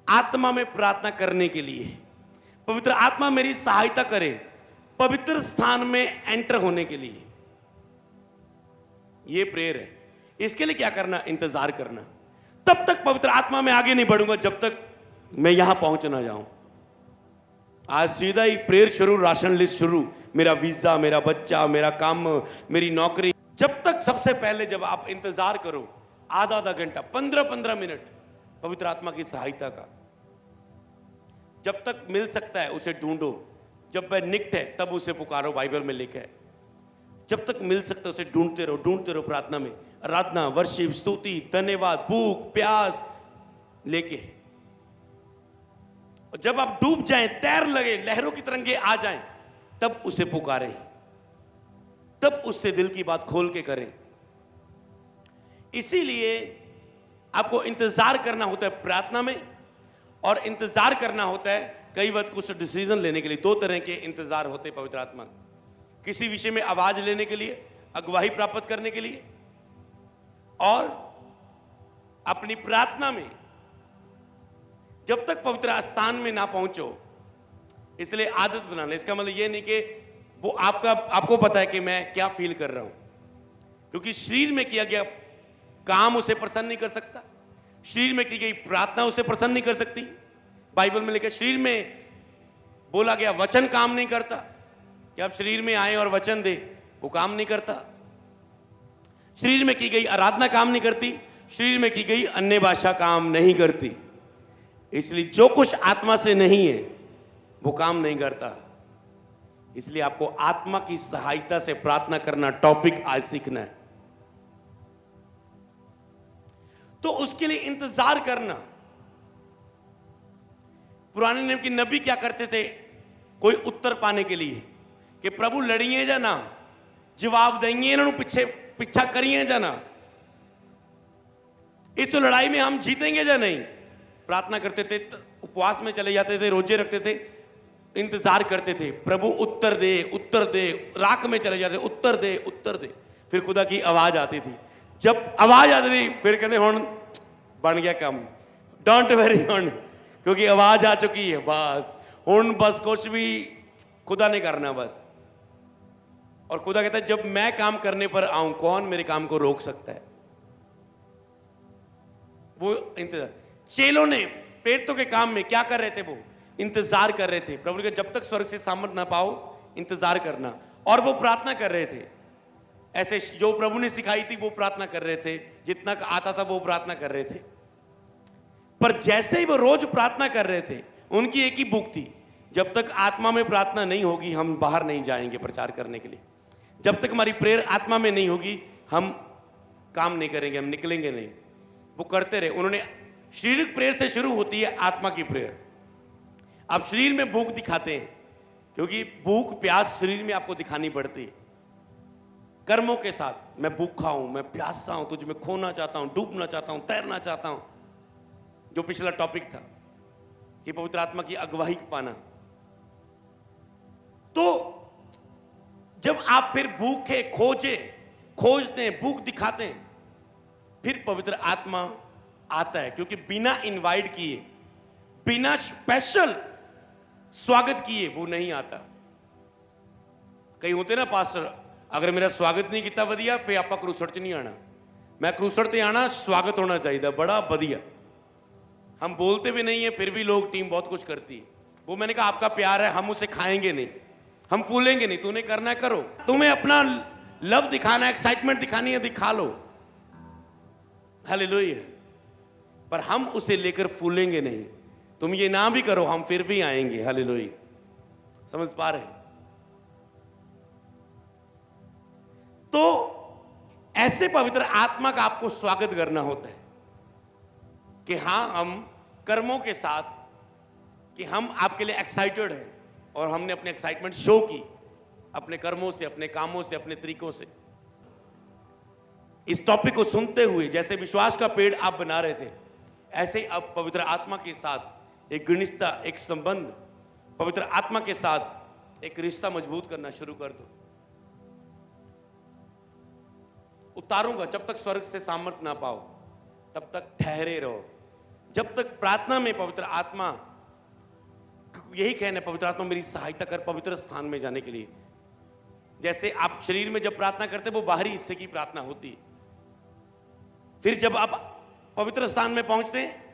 आत्मा में प्रार्थना करने के लिए, पवित्र आत्मा मेरी सहायता करे पवित्र स्थान में एंटर होने के लिए। यह प्रेयर है। इसके लिए क्या करना, इंतजार करना। तब तक पवित्र आत्मा में आगे नहीं बढ़ूंगा जब तक मैं यहां पहुंच ना जाऊं। आज सीधा ही प्रेयर शुरू, राशन लिस्ट शुरू, मेरा वीजा, मेरा बच्चा, मेरा काम, मेरी नौकरी। जब तक, सबसे पहले जब आप इंतजार करो आधा घंटा, 15 मिनट पवित्र आत्मा की सहायता का, जब तक मिल सकता है उसे ढूंढो। जब वह निकट है तब उसे पुकारो, बाइबल में लिखा है। जब तक मिल सकता है उसे ढूंढते रहो प्रार्थना में, आराधना, वर्शिप, स्तुति, धन्यवाद, भूख प्यास लेके। और जब आप डूब जाएं, तैर लगे, लहरों की तरंगे आ जाएं, तब उसे पुकारें, तब उससे दिल की बात खोल के करें। इसीलिए आपको इंतजार करना होता है प्रार्थना में, और इंतजार करना होता है कई वक्त कुछ डिसीजन लेने के लिए। 2 तरह के इंतजार होते हैं पवित्र आत्मा, किसी विषय में आवाज लेने के लिए, अगुवाई प्राप्त करने के लिए, और अपनी प्रार्थना में जब तक पवित्र स्थान में ना पहुंचो। इसलिए आदत बनाना, इसका मतलब ये नहीं कि वो आपको पता है कि मैं क्या फील कर रहा हूं, क्योंकि शरीर में किया गया काम उसे प्रसन्न नहीं कर सकता, शरीर में की गई प्रार्थना उसे प्रसन्न नहीं कर सकती। बाइबल में लिखा, शरीर में बोला गया वचन काम नहीं करता, कि आप शरीर में आए और वचन दे, वो काम नहीं करता। शरीर में की गई आराधना काम नहीं करती, शरीर में की गई अन्य भाषा काम नहीं करती। इसलिए जो कुछ आत्मा से नहीं है वो काम नहीं करता। इसलिए आपको आत्मा की सहायता से प्रार्थना करना टॉपिक आज सीखना है। तो उसके लिए इंतजार करना। पुराने नियम के नबी क्या करते थे कोई उत्तर पाने के लिए, कि प्रभु लड़िए जा ना, जवाब देंगे इन्होंने, पीछा करिए जा ना, इस लड़ाई में हम जीतेंगे या नहीं। प्रार्थना करते थे, उपवास में चले जाते थे, रोजे रखते थे, इंतजार करते थे, प्रभु उत्तर दे उत्तर दे, राख में चले जाते, उत्तर दे उत्तर दे। फिर खुदा की आवाज आती थी, जब आवाज आती थी फिर कहते हुण बन गया कम, डोंट वेरी हुण, क्योंकि आवाज आ चुकी है, बस हुण बस कुछ भी खुदा ने करना बस। और खुदा कहता है जब मैं काम करने पर आऊं कौन मेरे काम को रोक सकता है। वो इंतजार, चेलों ने प्रेरितों के काम में क्या कर रहे थे, वो इंतजार कर रहे थे। प्रभु ने जब तक स्वर्ग से सामर्थ ना पाओ इंतजार करना, और वो प्रार्थना कर रहे थे। ऐसे जो प्रभु ने सिखाई थी वो प्रार्थना कर रहे थे, जितना आता था वो प्रार्थना कर रहे थे। पर जैसे ही वो रोज प्रार्थना कर रहे थे, उनकी एक ही भूख थी, जब तक आत्मा में प्रार्थना नहीं होगी हम बाहर नहीं जाएंगे प्रचार करने के लिए। जब तक हमारी प्रेयर आत्मा में नहीं होगी हम काम नहीं करेंगे, हम निकलेंगे नहीं। वो करते रहे। उन्होंने शारीरिक प्रेयर से शुरू होती है आत्मा की प्रेयर। आप शरीर में भूख दिखाते हैं, क्योंकि भूख प्यास शरीर में आपको दिखानी पड़ती है। कर्मों के साथ, मैं भूखा हूं, मैं प्यासा हूं, तुझ में खोना चाहता हूं, डूबना चाहता हूं, तैरना चाहता हूं, जो पिछला टॉपिक था कि पवित्र आत्मा की अगुवाई पाना। तो जब आप फिर भूखे खोजते हैं, भूख दिखाते हैं, फिर पवित्र आत्मा आता है। क्योंकि बिना इनवाइट किए, बिना स्पेशल स्वागत किए वो नहीं आता। कई होते ना पास्टर, अगर मेरा स्वागत नहीं किया वधिया फिर आप क्रूसड़ च नहीं आना। मैं क्रूसड़ ते आना, स्वागत होना चाहिए बड़ा वधिया। हम बोलते भी नहीं है फिर भी लोग, टीम बहुत कुछ करती है। वो मैंने कहा आपका प्यार है, हम उसे खाएंगे नहीं, हम फूलेंगे नहीं, तूने करना है करो, तुम्हें अपना लव दिखाना है, एक्साइटमेंट दिखानी है, दिखा लो, हालेलुया। पर हम उसे लेकर फूलेंगे नहीं। तुम ये ना भी करो, हम फिर भी आएंगे। हालेलुया। समझ पा रहे हैं? तो ऐसे पवित्र आत्मा का आपको स्वागत करना होता है कि हां, हम कर्मों के साथ, कि हम आपके लिए एक्साइटेड हैं और हमने अपने एक्साइटमेंट शो की अपने कर्मों से, अपने कामों से, अपने तरीकों से। इस टॉपिक को सुनते हुए जैसे विश्वास का पेड़ आप बना रहे थे, ऐसे अब पवित्र आत्मा के साथ एक घनिष्ठता, एक संबंध, पवित्र आत्मा के साथ एक रिश्ता मजबूत करना शुरू कर दो। उतारूंगा, जब तक स्वर्ग से सामर्थ ना पाओ तब तक ठहरे रहो। जब तक प्रार्थना में पवित्र आत्मा, यही कहना है, पवित्र आत्मा मेरी सहायता कर पवित्र स्थान में जाने के लिए। जैसे आप शरीर में जब प्रार्थना करते वो बाहरी हिस्से की प्रार्थना होती है। फिर जब आप पवित्र स्थान में पहुंचते हैं,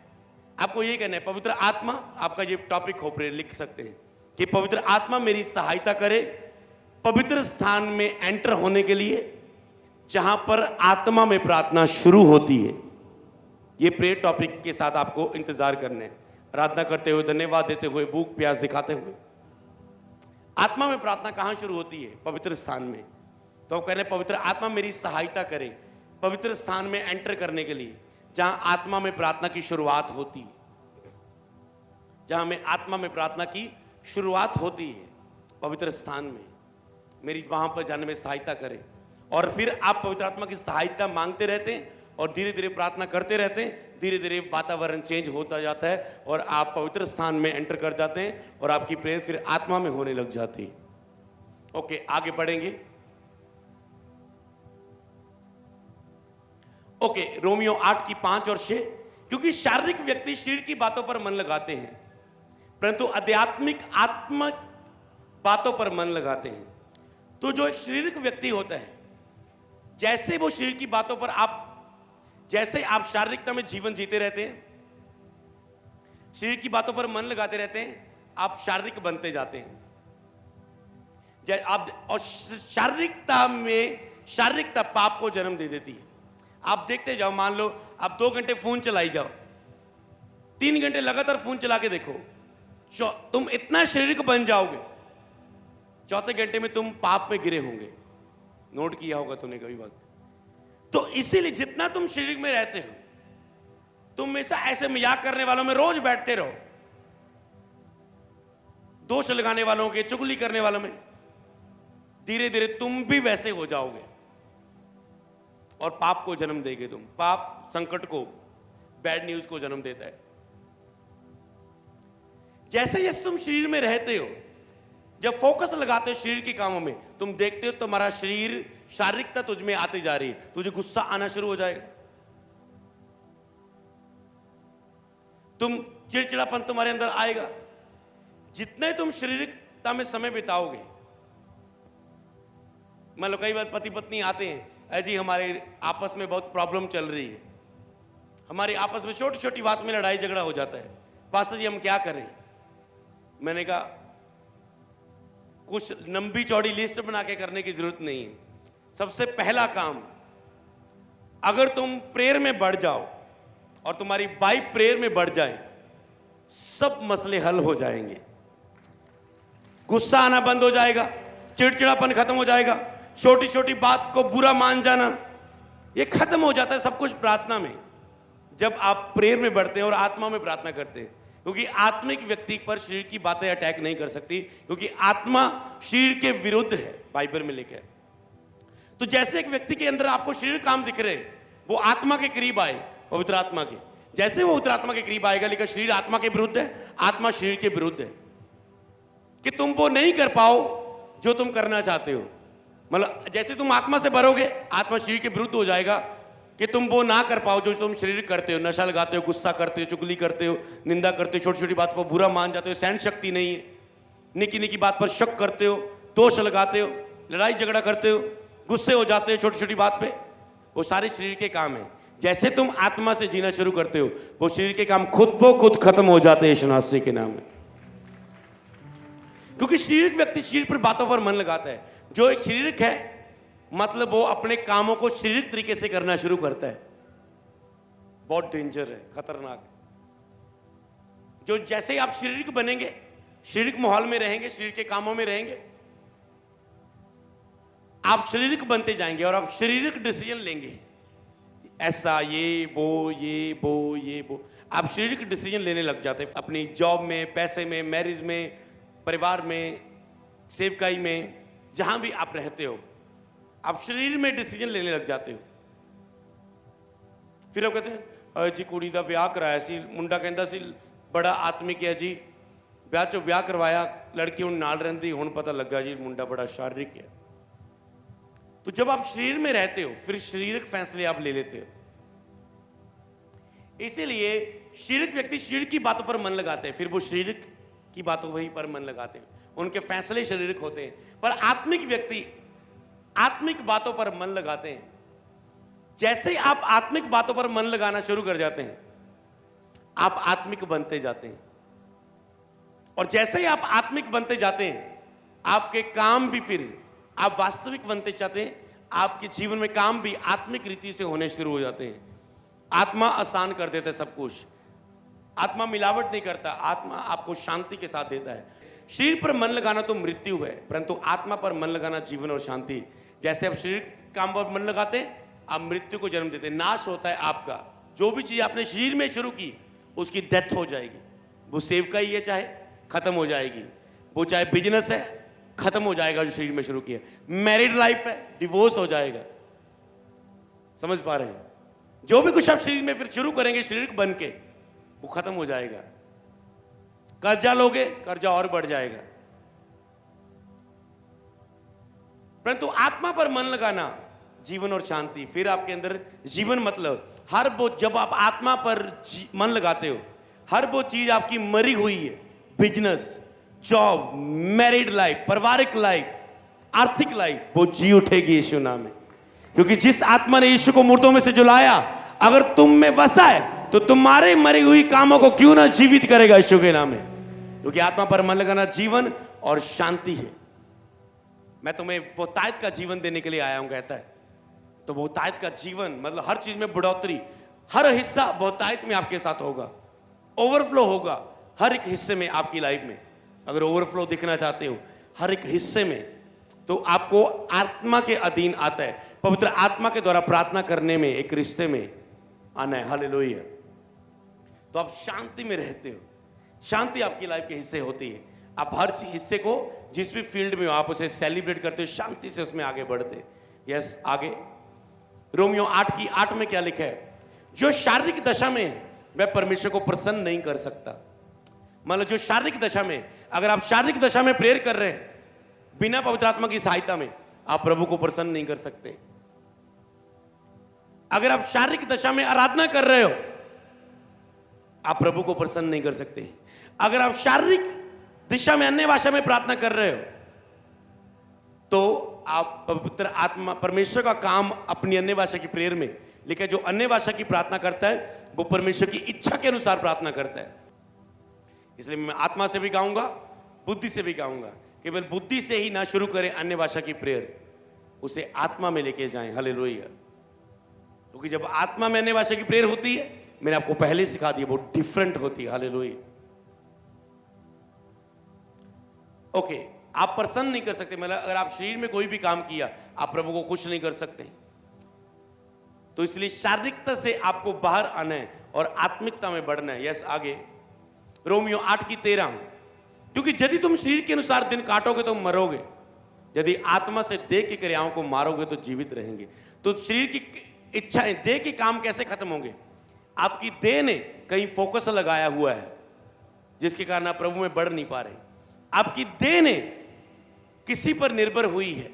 आपको यही कहना है, पवित्र आत्मा, आपका ये टॉपिक हो, प्रेयर लिख सकते हैं कि पवित्र आत्मा मेरी सहायता करे पवित्र स्थान में एंटर होने के लिए, जहां पर आत्मा में प्रार्थना शुरू होती है। ये प्रेयर टॉपिक के साथ आपको इंतजार करने, प्रार्थना करते हुए, धन्यवाद देते हुए, भूख प्यास दिखाते हुए। आत्मा में प्रार्थना कहां शुरू होती है? पवित्र स्थान में। तो कह रहे पवित्र आत्मा मेरी सहायता करे पवित्र स्थान में एंटर करने के लिए, जहां आत्मा में प्रार्थना की शुरुआत होती है, जहां में आत्मा में प्रार्थना की शुरुआत होती है, पवित्र स्थान में मेरी वहां पर जाने में सहायता करे। और फिर आप पवित्र आत्मा की सहायता मांगते रहते हैं और धीरे धीरे प्रार्थना करते रहते हैं। धीरे धीरे वातावरण चेंज होता जाता है और आप पवित्र स्थान में एंटर कर जाते हैं और आपकी प्रेयर फिर आत्मा में होने लग जाती है। ओके, आगे बढ़ेंगे। ओके, रोमियो 8 की 5 और 6। क्योंकि शारीरिक व्यक्ति शरीर की बातों पर मन लगाते हैं, परंतु आध्यात्मिक आत्मा बातों पर मन लगाते हैं। तो जो एक शारीरिक व्यक्ति होता है, जैसे वो शरीर की बातों पर जैसे आप शारीरिकता में जीवन जीते रहते हैं, शरीर की बातों पर मन लगाते रहते हैं, आप शारीरिक बनते जाते हैं। और शारीरिकता पाप को जन्म दे देती है। आप देखते जाओ, मान लो आप 2 घंटे फोन चलाई जाओ, 3 घंटे लगातार फोन चला के देखो, तुम इतना शारीरिक बन जाओगे, चौथे घंटे में तुम पाप में गिरे होंगे। नोट किया होगा तुमने कभी बात। तो इसीलिए जितना तुम शरीर में रहते हो, तुम हमेशा ऐसे मजाक करने वालों में रोज बैठते रहो, दोष लगाने वालों के, चुगली करने वालों में, धीरे धीरे तुम भी वैसे हो जाओगे और पाप को जन्म देगे तुम। पाप संकट को, बैड न्यूज को जन्म देता है। जैसे जैसे तुम शरीर में रहते हो, जब फोकस लगाते हो शरीर के कामों में, तुम देखते हो तुम्हारा शरीर, शारीरिकता तुझ में आती जा रही है, तुझे गुस्सा आना शुरू हो जाएगा, तुम चिड़चिड़ापन तुम्हारे अंदर आएगा। जितने तुम शारीरिकता में समय बिताओगे, मान लो कई बार पति पत्नी आते हैं, जी हमारे आपस में बहुत प्रॉब्लम चल रही है, हमारी आपस में छोटी छोटी बात में लड़ाई झगड़ा हो जाता है, पास्टर जी हम क्या करें? मैंने कहा कुछ लंबी चौड़ी लिस्ट बना के करने की जरूरत नहीं है। सबसे पहला काम, अगर तुम प्रेयर में बढ़ जाओ और तुम्हारी वाइफ प्रेयर में बढ़ जाए, सब मसले हल हो जाएंगे। गुस्सा आना बंद हो जाएगा, चिड़चिड़ापन खत्म हो जाएगा, छोटी छोटी बात को बुरा मान जाना ये खत्म हो जाता है सब कुछ प्रार्थना में, जब आप प्रेयर में बढ़ते हैं और आत्मा में प्रार्थना करते हैं। क्योंकि आत्मिक व्यक्ति पर शरीर की बातें अटैक नहीं कर सकती, क्योंकि आत्मा शरीर के विरुद्ध है, बाइबल में लिखा है। तो जैसे एक व्यक्ति के अंदर आपको शरीर काम दिख रहे, वो आत्मा के करीब आए, पवित्र आत्मा के, जैसे वो पवित्र आत्मा के करीब आएगा, लेकिन शरीर आत्मा के विरुद्ध है, आत्मा शरीर के विरुद्ध है, कि तुम वो नहीं कर पाओ जो तुम करना चाहते हो। मतलब जैसे तुम आत्मा से भरोगे, आत्मा शरीर के विरुद्ध हो जाएगा, कि तुम वो ना कर पाओ जो तुम शरीर करते हो। नशा लगाते हो, गुस्सा करते हो, चुगली करते हो, निंदा करते हो, छोटी छोटी बात पर बुरा मान जाते हो, सहन शक्ति नहीं है, निकी निकी बात पर शक करते हो, दोष लगाते हो, लड़ाई झगड़ा करते हो, गुस्से हो जाते हो छोटी छोटी बात पे, वो सारे शरीर के काम है। जैसे तुम आत्मा से जीना शुरू करते हो, वो शरीर के काम खुद ब खुद खत्म हो जाते हैं यीशु मसीह के नाम में। क्योंकि शारीरिक व्यक्ति शरीर पर बातों पर मन लगाता है। जो एक शारीरिक है, मतलब वो अपने कामों को शारीरिक तरीके से करना शुरू करता है। बहुत डेंजर है, खतरनाक है। जो जैसे ही आप शारीरिक बनेंगे, शारीरिक माहौल में रहेंगे, शरीर के कामों में रहेंगे, आप शारीरिक बनते जाएंगे और आप शारीरिक डिसीजन लेंगे, ऐसा ये वो, आप शारीरिक डिसीजन लेने लग जाते हैं अपनी जॉब में, पैसे में, मैरिज में, परिवार में, सेवकाई में, जहां भी आप रहते हो, आप शरीर में डिसीजन लेने लग जाते हो। फिर आप कहते हैं जी कुड़ी का ब्याह कराया सी, मुंडा कहता सी बड़ा आत्मिक है जी, ब्याह चो ब्याह करवाया, लड़की हुण नाल रहिंदी, हुण पता लगा जी मुंडा बड़ा शारीरिक है। तो जब आप शरीर में रहते हो फिर शारीरिक फैसले आप ले लेते हो। इसीलिए शारीरिक व्यक्ति शरीर की बातों पर मन लगाते हैं, फिर वो शारीरिक की बातों वही पर मन लगाते हैं, उनके फैसले शारीरिक होते हैं। पर आत्मिक व्यक्ति आत्मिक बातों पर मन लगाते हैं। जैसे ही आप आत्मिक बातों पर मन लगाना शुरू कर जाते हैं, आप आत्मिक बनते जाते हैं। और जैसे ही आप आत्मिक बनते जाते हैं, आपके काम भी फिर आप वास्तविक बनते जाते हैं। आपके जीवन में काम भी आत्मिक रीति से होने शुरू हो जाते हैं। आत्मा आसान कर देता है सब कुछ। आत्मा मिलावट नहीं करता, आत्मा आपको शांति के साथ देता है। शरीर पर मन लगाना तो मृत्यु है, परंतु आत्मा पर मन लगाना जीवन और शांति। जैसे आप शरीर काम पर मन लगाते हैं, आप मृत्यु को जन्म देते हैं, नाश होता है आपका। जो भी चीज आपने शरीर में शुरू की उसकी डेथ हो जाएगी। वो सेवकाई है चाहे खत्म हो जाएगी, वो चाहे बिजनेस है खत्म हो जाएगा जो शरीर में शुरू किया, मैरिड लाइफ है डिवोर्स हो जाएगा। समझ पा रहे हैं? जो भी कुछ आप शरीर में फिर शुरू करेंगे शारीरिक बन के, वो खत्म हो जाएगा। कर्जा लोगे, कर्जा और बढ़ जाएगा। परंतु आत्मा पर मन लगाना जीवन और शांति। फिर आपके अंदर जीवन मतलब हर वो, जब आप आत्मा पर मन लगाते हो, हर वो चीज आपकी मरी हुई है, बिजनेस, जॉब, मैरिड लाइफ, पारिवारिक लाइफ, आर्थिक लाइफ, वो जी उठेगी यीशु नाम में। क्योंकि जिस आत्मा ने यीशु को मुर्दों में से जुलाया, अगर तुम में वसा है तो तुम्हारे मरी हुई कामों को क्यों ना जीवित करेगा यीशु के नाम में। क्योंकि आत्मा पर मन लगाना जीवन और शांति है। मैं तुम्हें बहुतायत का जीवन देने के लिए आया हूं, कहता है। तो बहुतायत का जीवन मतलब हर चीज में बढ़ोतरी, हर हिस्सा बहुतायत में आपके साथ होगा, ओवरफ्लो होगा हर एक हिस्से में आपकी लाइफ में। अगर ओवरफ्लो दिखना चाहते हो हर एक हिस्से में, तो आपको आत्मा के अधीन आता है, पवित्र आत्मा के द्वारा प्रार्थना करने में, एक रिश्ते में आना है। हालेलुया। तो आप शांति में रहते हो, शांति आपकी लाइफ के हिस्से होती है। आप हर चीज हिस्से को जिस भी फील्ड में हो आप उसे सेलिब्रेट करते हो, शांति से उसमें आगे बढ़ते हैं। यस, आगे रोमियो 8:8 में क्या लिखा है? जो शारीरिक दशा में है वह परमेश्वर को प्रसन्न नहीं कर सकता। मतलब जो शारीरिक दशा में, अगर आप शारीरिक दशा में प्रेयर कर रहे हैं बिना पवित्र आत्मा की सहायता में, आप प्रभु को प्रसन्न नहीं कर सकते। अगर आप शारीरिक दशा में आराधना कर रहे हो, आप प्रभु को प्रसन्न नहीं कर सकते। अगर आप शारीरिक दिशा में अन्य भाषा में प्रार्थना कर रहे हो, तो आप पवित्र आत्मा परमेश्वर का काम अपनी अन्य भाषा की प्रेयर में, लेकिन जो अन्य भाषा की प्रार्थना करता है वो परमेश्वर की इच्छा के अनुसार प्रार्थना करता है। इसलिए मैं आत्मा से भी गाऊंगा, बुद्धि से भी गाऊंगा। केवल बुद्धि से ही ना शुरू करें अन्य भाषा की प्रेयर, उसे आत्मा में लेके जाएं। हालेलुया। क्योंकि जब आत्मा में अन्य भाषा की प्रेयर होती है, मैंने आपको पहले सिखा दिया, वो डिफरेंट होती है। हालेलुया। ओके, आप प्रसन्न नहीं कर सकते। मतलब अगर आप शरीर में कोई भी काम किया, आप प्रभु को खुश नहीं कर सकते। तो इसलिए शारीरिकता से आपको बाहर आना है और आत्मिकता में बढ़ना है। यस, आगे रोमियो 8:13, क्योंकि यदि तुम शरीर के अनुसार दिन काटोगे तो मरोगे, यदि आत्मा से देह की क्रियाओं को मारोगे तो जीवित रहेंगे। तो शरीर की इच्छाएं, देह के काम कैसे खत्म होंगे? आपकी देह ने कहीं फोकस लगाया हुआ है जिसके कारण आप प्रभु में बढ़ नहीं पा रहे। आपकी देह ने किसी पर निर्भर हुई है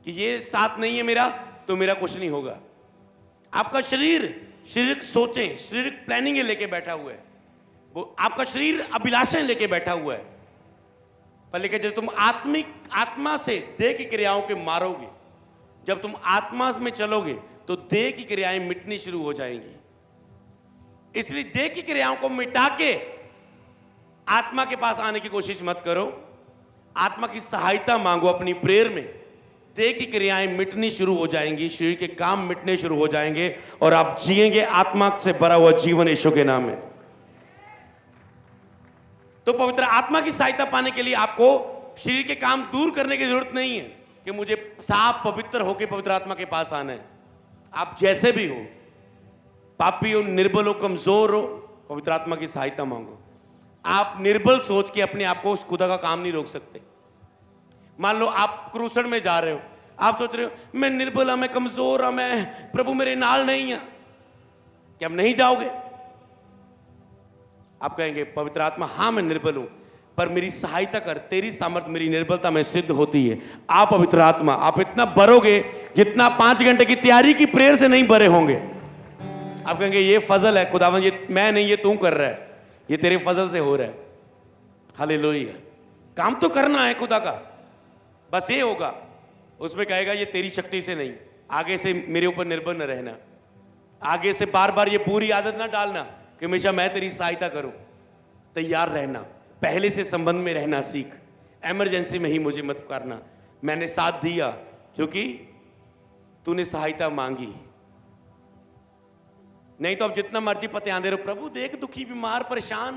कि ये साथ नहीं है मेरा तो मेरा कुछ नहीं होगा। आपका शरीर शारीरिक सोचें, शारीरिक प्लानिंग लेके बैठा हुआ है, वो आपका शरीर अभिलाषाएं लेके बैठा हुआ है। पर लेकिन जब तुम आत्मा से देह की क्रियाओं के मारोगे, जब तुम आत्मा में चलोगे तो देह की क्रियाएं मिटनी शुरू हो जाएंगी। इसलिए देह की क्रियाओं को मिटा के आत्मा के पास आने की कोशिश मत करो। आत्मा की सहायता मांगो अपनी प्रेयर में, देह की क्रियाएं मिटनी शुरू हो जाएंगी, शरीर के काम मिटने शुरू हो जाएंगे और आप जिएंगे आत्मा से भरा हुआ जीवन यीशु के नाम में। तो पवित्र आत्मा की सहायता पाने के लिए आपको शरीर के काम दूर करने की जरूरत नहीं है कि मुझे साफ पवित्र होकर पवित्र आत्मा के पास आना है। आप जैसे भी हो, पापी हो, निर्बल हो, कमजोर हो, पवित्र आत्मा की सहायता मांगो। आप निर्बल सोच के अपने आप को उस खुदा का काम नहीं रोक सकते। मान लो आप क्रूसड़ में जा रहे हो, आप सोच रहे हो मैं निर्बल हूं, मैं कमजोर हूं, मैं प्रभु मेरे नाल नहीं है, क्या आप नहीं जाओगे? आप कहेंगे पवित्र आत्मा हाँ मैं निर्बल हूं, पर मेरी सहायता कर, तेरी सामर्थ्य मेरी निर्बलता में सिद्ध होती है। आप पवित्र आत्मा, आप इतना भरोगे जितना 5 घंटे की तैयारी की प्रेयर से नहीं भरे होंगे। आप कहेंगे ये फजल है खुदावन, ये मैं नहीं, ये तू कर रहा है, ये तेरे फजल से हो रहा है। हालेलुया। काम तो करना है खुदा का, बस ये होगा। उसमें कहेगा ये तेरी शक्ति से नहीं, आगे से मेरे ऊपर निर्भर न रहना, आगे से बार बार ये पूरी आदत ना डालना कि हमेशा मैं तेरी सहायता करूं। तैयार रहना, पहले से संबंध में रहना सीख। इमरजेंसी में ही मुझे मत करना, मैंने साथ दिया क्योंकि तूने सहायता मांगी। नहीं तो अब जितना मर्जी पते आंदे रहो, प्रभु देख दुखी बीमार परेशान,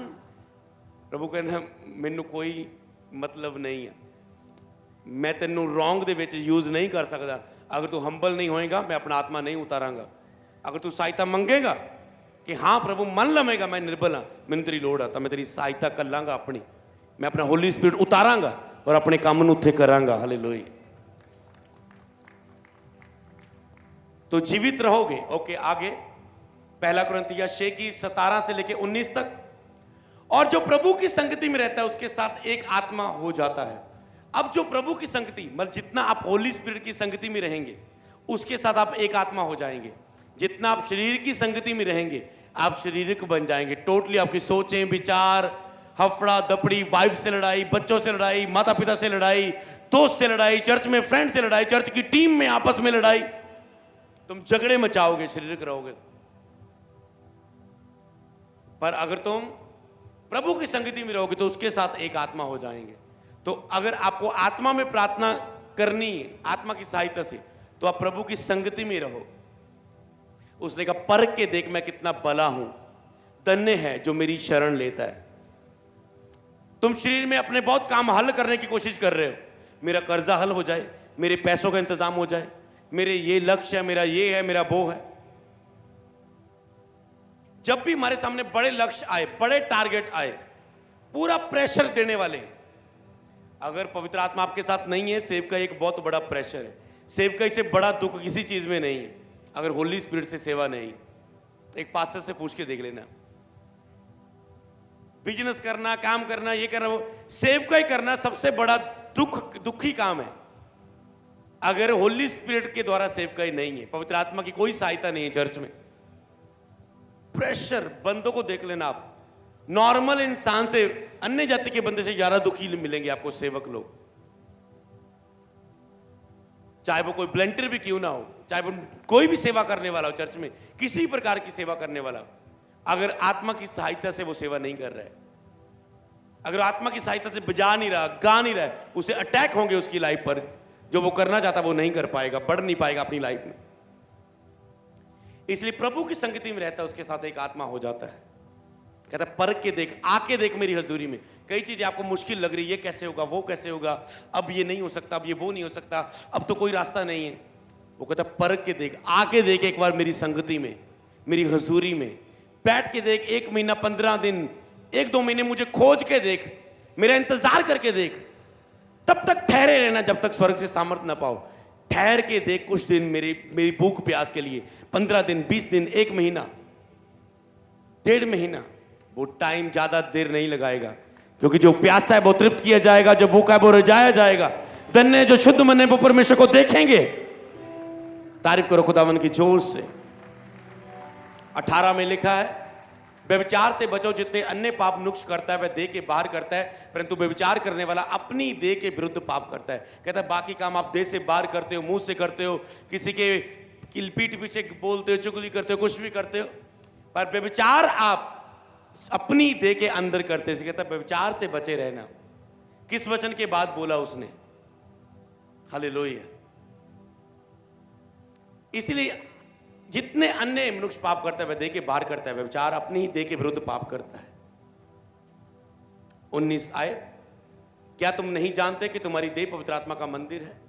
प्रभु कहना मैनू कोई मतलब नहीं है, मैं तेनू रॉन्ग दे विच यूज नहीं कर सकता। अगर तू हंबल नहीं होएगा मैं अपना आत्मा नहीं उतारांगा। अगर तू सहायता मंगेगा कि हाँ प्रभु मन लवेगा मैं निर्बल हाँ, मैनू तेरी लोड़ है, तो मैं तेरी सहायता कर लांगा अपनी, मैं अपना होली स्पिरिट उतारांगा और अपने काम नूं उत्थे करांगा। हालेलुया। तो जीवित रहोगे। ओके, आगे 1 कुरिन्थियों 6:17 से लेके 19 तक। और जो प्रभु की संगति में रहता है उसके साथ एक आत्मा हो जाता है। अब जो प्रभु की संगति, मतलब जितना आप होली स्पिरिट की संगति में रहेंगे उसके साथ आप एक आत्मा हो जाएंगे। जितना आप शरीर की संगति में रहेंगे आप शारीरिक बन जाएंगे। टोटली आपकी सोचें, विचार, हफड़ा दपड़ी, वाइफ से लड़ाई, बच्चों से लड़ाई, माता पिता से लड़ाई, दोस्त से लड़ाई, चर्च में फ्रेंड से लड़ाई, चर्च की टीम में आपस में लड़ाई, तुम झगड़े मचाओगे, शारीरिक रहोगे। पर अगर तुम प्रभु की संगति में रहोगे तो उसके साथ एक आत्मा हो जाएंगे। तो अगर आपको आत्मा में प्रार्थना करनी है आत्मा की सहायता से, तो आप प्रभु की संगति में रहो। उसने कहा परख के देख मैं कितना भला हूं, धन्य है जो मेरी शरण लेता है। तुम शरीर में अपने बहुत काम हल करने की कोशिश कर रहे हो, मेरा कर्जा हल हो जाए, मेरे पैसों का इंतजाम हो जाए, मेरे ये लक्ष्य है, मेरा ये है, मेरा वो है। जब भी हमारे सामने बड़े लक्ष्य आए, बड़े टारगेट आए, पूरा प्रेशर देने वाले, अगर पवित्र आत्मा आपके साथ नहीं है, सेवका एक बहुत बड़ा प्रेशर है। सेवकाई से बड़ा दुख किसी चीज में नहीं है अगर होली स्पिरिट से सेवा नहीं। एक पास्टर से पूछ के देख लेना, बिजनेस करना, काम करना, ये करना, वो सेवकाई करना सबसे बड़ा दुखी काम है अगर होली स्पिरिट के द्वारा सेवकाई नहीं है, पवित्र आत्मा की कोई सहायता नहीं है चर्च में। प्रेशर, बंदों को देख लेना आप, नॉर्मल इंसान से, अन्य जाति के बंदे से ज्यादा दुखी मिलेंगे आपको सेवक लोग, चाहे वो कोई ब्लंटर भी क्यों ना हो, चाहे वो कोई भी सेवा करने वाला हो चर्च में, किसी प्रकार की सेवा करने वाला, अगर आत्मा की सहायता से वो सेवा नहीं कर रहा है, अगर आत्मा की सहायता से बजा नहीं रहा, गा नहीं रहा है, उसे अटैक होंगे उसकी लाइफ पर। जो वो करना चाहता वो नहीं कर पाएगा, बढ़ नहीं पाएगा अपनी लाइफ में। इसलिए प्रभु की संगति में रहता है उसके साथ एक आत्मा हो जाता है। कहता है परख के देख, आके देख मेरी हजूरी में। कई चीजें आपको मुश्किल लग रही है, ये कैसे होगा, वो कैसे होगा, अब ये नहीं हो सकता, अब ये वो नहीं हो सकता, अब तो कोई रास्ता नहीं है। वो कहता है परख के देख, आके देख एक बार मेरी संगति में, मेरी हजूरी में बैठ के देख। 1 महीना, 15 दिन, 1-2 महीने मुझे खोज के देख, मेरा इंतजार करके देख। तब तक ठहरे रहना जब तक स्वर्ग से सामर्थ्य ना पाओ। ठहर के देख कुछ दिन मेरी भूख प्यास के लिए, 15 दिन, 20 दिन, 1 महीना, 1.5 महीना। वो टाइम ज्यादा देर नहीं लगाएगा, क्योंकि जो प्यासा है वो तृप्त किया जाएगा, जो भूखा है वो रिझाया जाएगा। धन्य जो शुद्ध मन है वो परमेश्वर को देखेंगे। तारीफ करो खुदावन की जोर से। 18 में लिखा है व्यभिचार से बचो, जितने अन्य पाप नुक्स करता है वह देह के बाहर करता है, परंतु व्यभिचार करने वाला अपनी देह के विरुद्ध पाप करता है। कहता है बाकी काम आप देह से बाहर करते हो, मुंह से करते हो, किसी के पीठ पीछे बोलते हो, चुगली करते हो, कुछ भी करते हो, पर व्यभिचार आप अपनी देह के अंदर करते हैं। कहता है व्यभिचार से बचे रहना। किस वचन के बाद बोला उसने? हालेलुया। इसलिए जितने अन्य मनुष्य पाप करता है वह देह के बाहर करता है, व्यभिचार अपनी ही देह के विरुद्ध पाप करता है। 19 आयत, क्या तुम नहीं जानते कि तुम्हारी देह पवित्र आत्मा का मंदिर है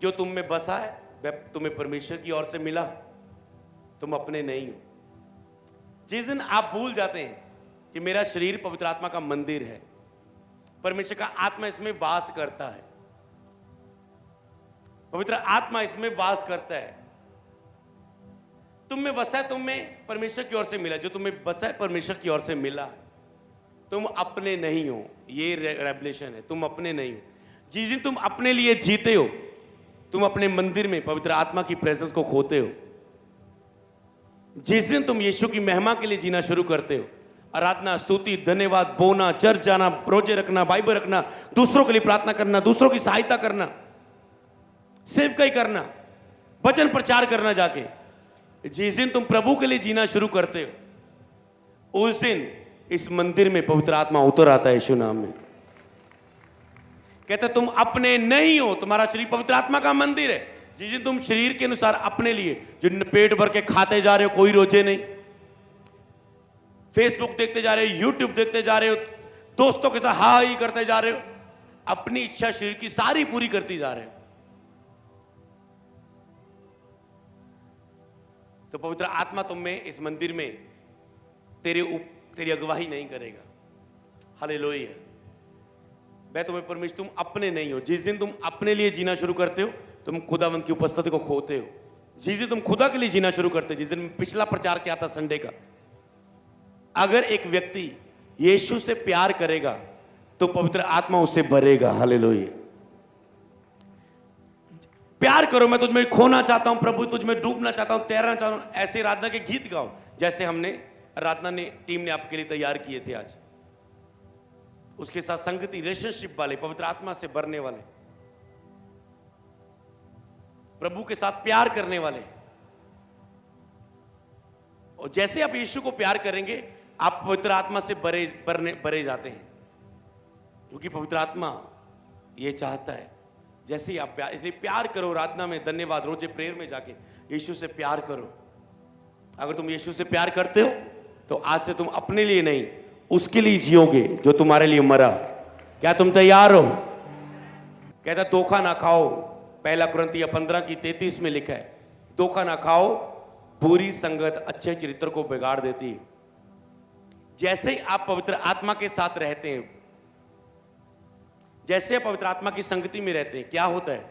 जो तुम में बसा है, वह तुम्हें परमेश्वर की ओर से मिला, तुम अपने नहीं हो। जिस दिन आप भूल जाते हैं कि मेरा शरीर पवित्र आत्मा का मंदिर है, परमेश्वर का आत्मा इसमें वास करता है, पवित्र आत्मा इसमें वास करता है, तुम में बसा है, तुम में परमेश्वर की ओर से मिला, जो तुम्हें बसा है परमेश्वर की ओर से मिला, तुम अपने नहीं हो। ये रेवलेशन है, तुम अपने नहीं हो। जिस दिन तुम अपने लिए जीते हो, तुम अपने मंदिर में पवित्र आत्मा की प्रेजेंस को खोते हो। जिस दिन तुम यीशु की महिमा के लिए जीना शुरू करते हो, आराधना, स्तुति, धन्यवाद, बोना, चर्च जाना, रोजे रखना, बाइबल रखना, दूसरों के लिए प्रार्थना करना, दूसरों की सहायता करना, सेवकाई करना, वचन प्रचार करना, जाके जिस दिन तुम प्रभु के लिए जीना शुरू करते हो, उस दिन इस मंदिर में पवित्र आत्मा उतर आता है यीशु नाम में। कहते तुम अपने नहीं हो, तुम्हारा शरीर पवित्र आत्मा का मंदिर है। जिस दिन तुम शरीर के अनुसार अपने लिए जिन पेट भर के खाते जा रहे हो, कोई रोजे नहीं, फेसबुक देखते जा रहे हो, यूट्यूब देखते जा रहे हो, दोस्तों के साथ हा ही करते जा रहे हो, अपनी इच्छा शरीर की सारी पूरी करती जा रहे हो, तो पवित्र आत्मा तुम में इस मंदिर में तेरी अगुवाई नहीं करेगा। हालेलुया। मैं तुम्हें परमेश्वर, तुम अपने नहीं हो। जिस दिन तुम अपने लिए जीना शुरू करते हो, तुम खुदावंद की उपस्थिति को खोते हो। जिस दिन तुम खुदा के लिए जीना शुरू करते हो, जिस दिन पिछला प्रचार किया था संडे का, अगर एक व्यक्ति यीशु से प्यार करेगा तो पवित्र आत्मा उसे भरेगा। हालेलुया। प्यार करो, मैं तुझमें खोना चाहता हूं प्रभु, तुझमें डूबना चाहता हूं, तैरना चाहता हूं, ऐसे आराधना के गीत गाओ जैसे हमने आराधना ने टीम ने आपके लिए तैयार किए थे आज। उसके साथ संगति, रिलेशनशिप वाले, पवित्र आत्मा से भरने वाले, प्रभु के साथ प्यार करने वाले। और जैसे आप यीशु को प्यार करेंगे, आप पवित्र आत्मा से भरे जाते हैं, क्योंकि पवित्र आत्मा ये चाहता है जैसे ही आप प्यार, इसलिए प्यार करो। आराधना में, धन्यवाद, रोजे प्रेयर में जाके यीशु से प्यार करो। अगर तुम यीशु से प्यार करते हो तो आज से तुम अपने लिए नहीं, उसके लिए जियोगे जो तुम्हारे लिए मरा। क्या तुम तैयार हो? कहता धोखा ना खाओ, पहला कुरिन्थियों 15:33 में लिखा है, धोखा ना खाओ, बुरी संगत अच्छे चरित्र को बिगाड़ देती है। जैसे ही आप पवित्र आत्मा के साथ रहते हैं, जैसे आप पवित्र आत्मा की संगति में रहते हैं, क्या होता है?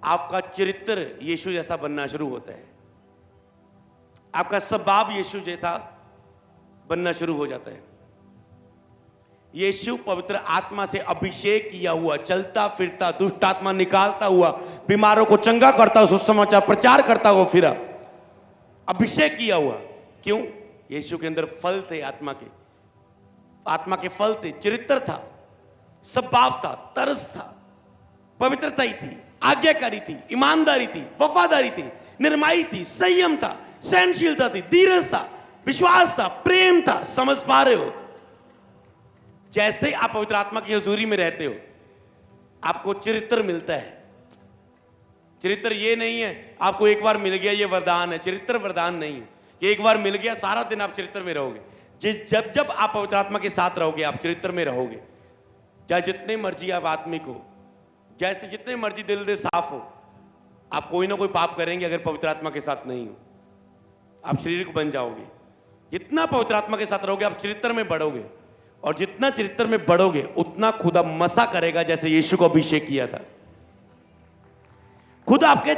आपका चरित्र यीशु जैसा बनना शुरू होता है, आपका स्वभाव यीशु जैसा बनना शुरू हो जाता है। यीशु पवित्र आत्मा से अभिषेक किया हुआ, चलता फिरता, दुष्ट आत्मा निकालता हुआ, बीमारों को चंगा करता हुआ, सुसमाचार प्रचार करता हुआ फिरा, अभिषेक किया हुआ। क्यों? यीशु के अंदर फल थे, आत्मा के फल थे, चरित्र था, स्वभाव था, तरस था, पवित्रता ही थी, आज्ञाकारी थी, ईमानदारी थी, वफादारी थी, निर्माई थी, संयम था, सहनशीलता थी, धीरज था, विश्वास था, प्रेम था। समझ पा रहे हो? जैसे ही आप पवित्र आत्मा की हजूरी में रहते हो, आपको चरित्र मिलता है। चरित्र ये नहीं है आपको एक बार मिल गया ये वरदान है, चरित्र वरदान नहीं है कि एक बार मिल गया सारा दिन आप चरित्र में रहोगे। जब आप पवित्र आत्मा के साथ रहोगे, आप चरित्र में रहोगे। चाहे जितने मर्जी आप आत्मिक हो, जैसे जितने मर्जी दिल से साफ हो, आप कोई ना कोई पाप करेंगे अगर पवित्र आत्मा के साथ नहीं हो। आप शरीर को बन जाओगे। जितना पवित्र आत्मा के साथ रहोगे, आप चरित्र में बढ़ोगे, और जितना चरित्र में बढ़ोगे उतना खुदा मसा करेगा, जैसे यीशु को अभिषेक किया था। खुदा आपके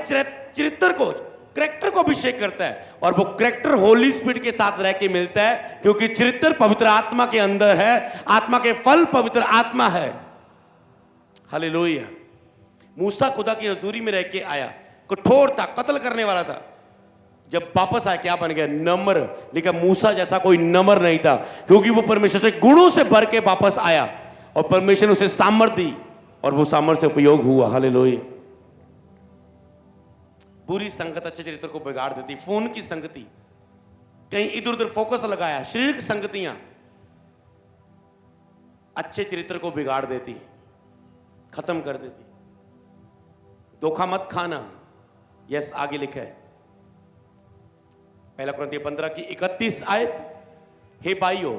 चरित्र को, करैक्टर को अभिषेक करता है, और वो करैक्टर होली स्पिरिट के साथ रह के मिलता है, क्योंकि चरित्र पवित्र आत्मा के अंदर है, आत्मा के फल पवित्र आत्मा है। हालेलुया। मूसा खुदा की हजूरी में रह के आया, कठोर था, कत्ल करने वाला था। जब वापस आया क्या बन गया? नम्र। लेकिन मूसा जैसा कोई नम्र नहीं था, क्योंकि वो परमेश्वर से गुणों से भर के वापस आया, और परमेश्वर ने उसे सामर्थ दी, और वो सामर्थ से उपयोग हुआ। हालेलुया। बुरी संगत अच्छे चरित्र को बिगाड़ देती। फोन की संगति, कहीं इधर उधर फोकस लगाया, शारीरिक संगतियां अच्छे चरित्र को बिगाड़ देती, खत्म कर देती। धोखा मत खाना। यस, आगे लिखा है, पहला कुरिन्थियों 15 की 31 आयत, हे भाइयों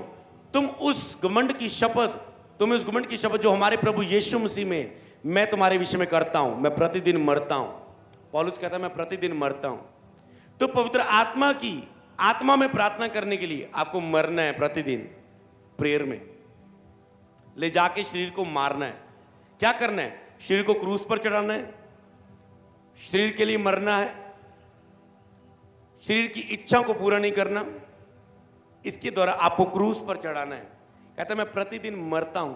तुम उस घमंड की शपथ जो हमारे प्रभु यीशु मसीह में मैं तुम्हारे विषय में करता हूं, मैं प्रतिदिन मरता हूं। पौलुस कहता है मैं प्रतिदिन मरता हूं। तो पवित्र आत्मा में प्रार्थना करने के लिए आपको मरना है प्रतिदिन, प्रेयर में ले जाके शरीर को मारना है। क्या करना है? शरीर को क्रूस पर चढ़ाना है, शरीर के लिए मरना है, शरीर की इच्छाओं को पूरा नहीं करना, इसके द्वारा आपको क्रूस पर चढ़ाना है। कहता है मैं प्रतिदिन मरता हूं।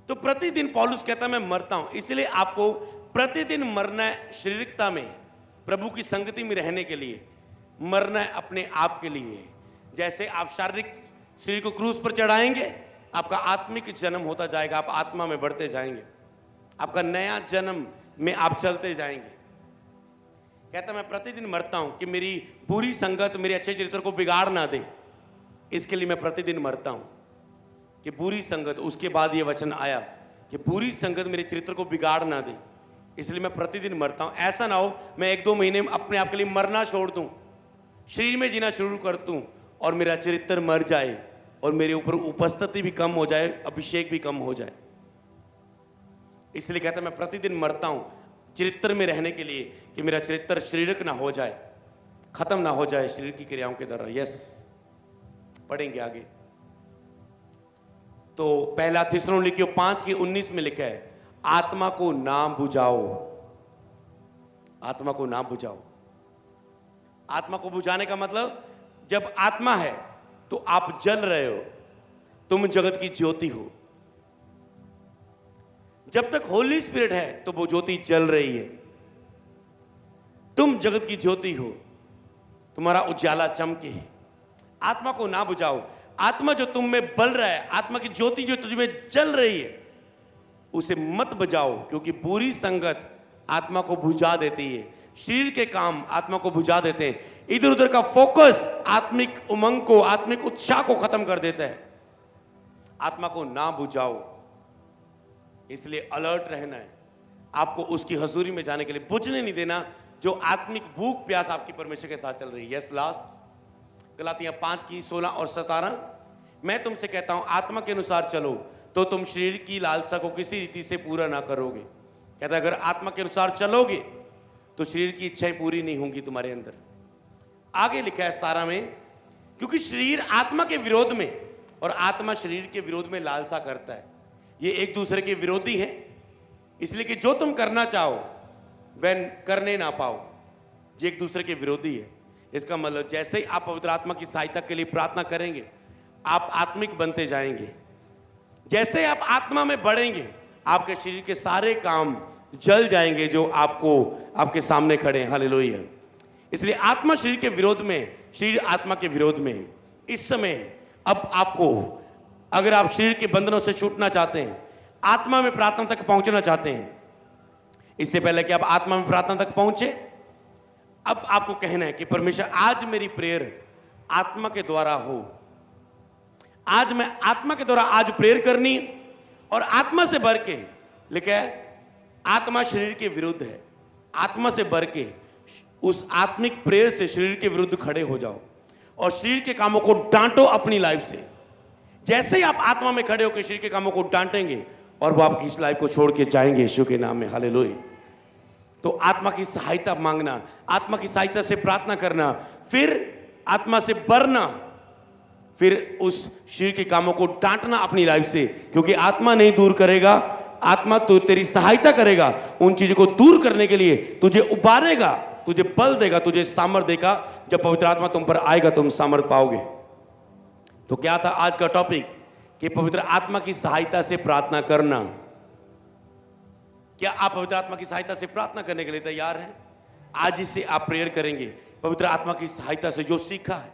तो प्रतिदिन पौलुस कहता है मैं मरता हूं, इसलिए आपको प्रतिदिन मरना है शारीरिकता में, प्रभु की संगति में रहने के लिए मरना है, अपने आप के लिए। जैसे आप शारीरिक शरीर को क्रूस पर चढ़ाएंगे, आपका आत्मिक जन्म होता जाएगा, आप आत्मा में बढ़ते जाएंगे, आपका नया जन्म में आप चलते जाएंगे। कहता मैं प्रतिदिन मरता हूं कि मेरी बुरी संगत मेरे अच्छे चरित्र को बिगाड़ ना दे, इसके लिए मैं प्रतिदिन मरता हूं कि बुरी संगत, उसके बाद ये वचन आया कि बुरी संगत मेरे चरित्र को बिगाड़ ना दे, इसलिए मैं प्रतिदिन मरता हूं। ऐसा ना हो मैं 1-2 महीने में अपने आप के लिए मरना छोड़ दूं, शरीर में जीना शुरू कर दूं और मेरा चरित्र मर जाए और मेरे ऊपर उपस्थिति भी कम हो जाए, अभिषेक भी कम हो जाए। इसलिए कहता मैं प्रतिदिन मरता हूं चरित्र में रहने के लिए कि मेरा चरित्र शारीरिक ना हो जाए, खत्म ना हो जाए शरीर की क्रियाओं के द्वारा। यस, पढ़ेंगे आगे। तो पहला थिस्सलुनीकियों 5:19 में लिखा है आत्मा को ना बुझाओ, आत्मा को ना बुझाओ। आत्मा को बुझाने का मतलब, जब आत्मा है तो आप जल रहे हो, तुम जगत की ज्योति हो। जब तक होली स्पिरिट है तो वो ज्योति जल रही है, तुम जगत की ज्योति हो, तुम्हारा उजाला चमके। आत्मा को ना बुझाओ। आत्मा जो तुम में बल रहा है, आत्मा की ज्योति जो तुझ में जल रही है, उसे मत बुझाओ, क्योंकि बुरी संगत आत्मा को बुझा देती है, शरीर के काम आत्मा को बुझा देते हैं, इधर उधर का फोकस आत्मिक उमंग को, आत्मिक उत्साह को खत्म कर देता है। आत्मा को ना बुझाओ, इसलिए अलर्ट रहना है आपको, उसकी हजूरी में जाने के लिए बुझने नहीं देना जो आत्मिक भूख प्यास आपकी परमेश्वर के साथ चल रही है। यस, लास्ट गलातियां 5:16 और 17, मैं तुमसे कहता हूं आत्मा के अनुसार चलो तो तुम शरीर की लालसा को किसी रीति से पूरा ना करोगे। कहता है अगर आत्मा के अनुसार चलोगे तो शरीर की इच्छाएं पूरी नहीं होंगी तुम्हारे अंदर। आगे लिखा है 17 में, क्योंकि शरीर आत्मा के विरोध में और आत्मा शरीर के विरोध में लालसा करता है, ये एक दूसरे के विरोधी हैं, इसलिए कि जो तुम करना चाहो वह करने ना पाओ, ये एक दूसरे के विरोधी है। इसका मतलब जैसे ही आप पवित्र आत्मा की सहायता के लिए प्रार्थना करेंगे, आप आत्मिक बनते जाएंगे। जैसे आप आत्मा में बढ़ेंगे, आपके शरीर के सारे काम जल जाएंगे जो आपको आपके सामने खड़े हैं। हालेलुया। इसलिए आत्मा शरीर के विरोध में, शरीर आत्मा के विरोध में। इस समय अब आपको, अगर आप शरीर के बंधनों से छूटना चाहते हैं, आत्मा में प्रार्थना तक पहुंचना चाहते हैं, इससे पहले कि आप आत्मा में प्रार्थना तक पहुंचे, अब आपको कहना है कि परमेश्वर आज मेरी प्रेयर आत्मा के द्वारा हो। आज मैं आत्मा के द्वारा आज प्रेयर करनी, और आत्मा से भर के लिखा है आत्मा शरीर के विरुद्ध है, आत्मा से भर के उस आत्मिक प्रेयर से शरीर के विरुद्ध खड़े हो जाओ और शरीर के कामों को डांटो अपनी लाइफ से। जैसे ही आप आत्मा में खड़े होकर शरीर के कामों को डांटेंगे और वो आपकी इस लाइफ को छोड़ के जाएंगे यीशु के नाम में। हालेलुया। तो आत्मा की सहायता मांगना, आत्मा की सहायता से प्रार्थना करना, फिर आत्मा से भरना, फिर उस शरीर के कामों को डांटना अपनी लाइफ से, क्योंकि आत्मा नहीं दूर करेगा, आत्मा तो तेरी सहायता करेगा उन चीजों को दूर करने के लिए, तुझे उबारेगा, तुझे बल देगा, तुझे सामर्थ देगा। जब पवित्र आत्मा तुम पर आएगा तुम सामर्थ पाओगे। तो क्या था आज का टॉपिक कि पवित्र आत्मा की सहायता से प्रार्थना करना। क्या आप पवित्र आत्मा की सहायता से प्रार्थना करने के लिए तैयार हैं? आज इससे आप प्रेयर करेंगे पवित्र आत्मा की सहायता से, जो सीखा है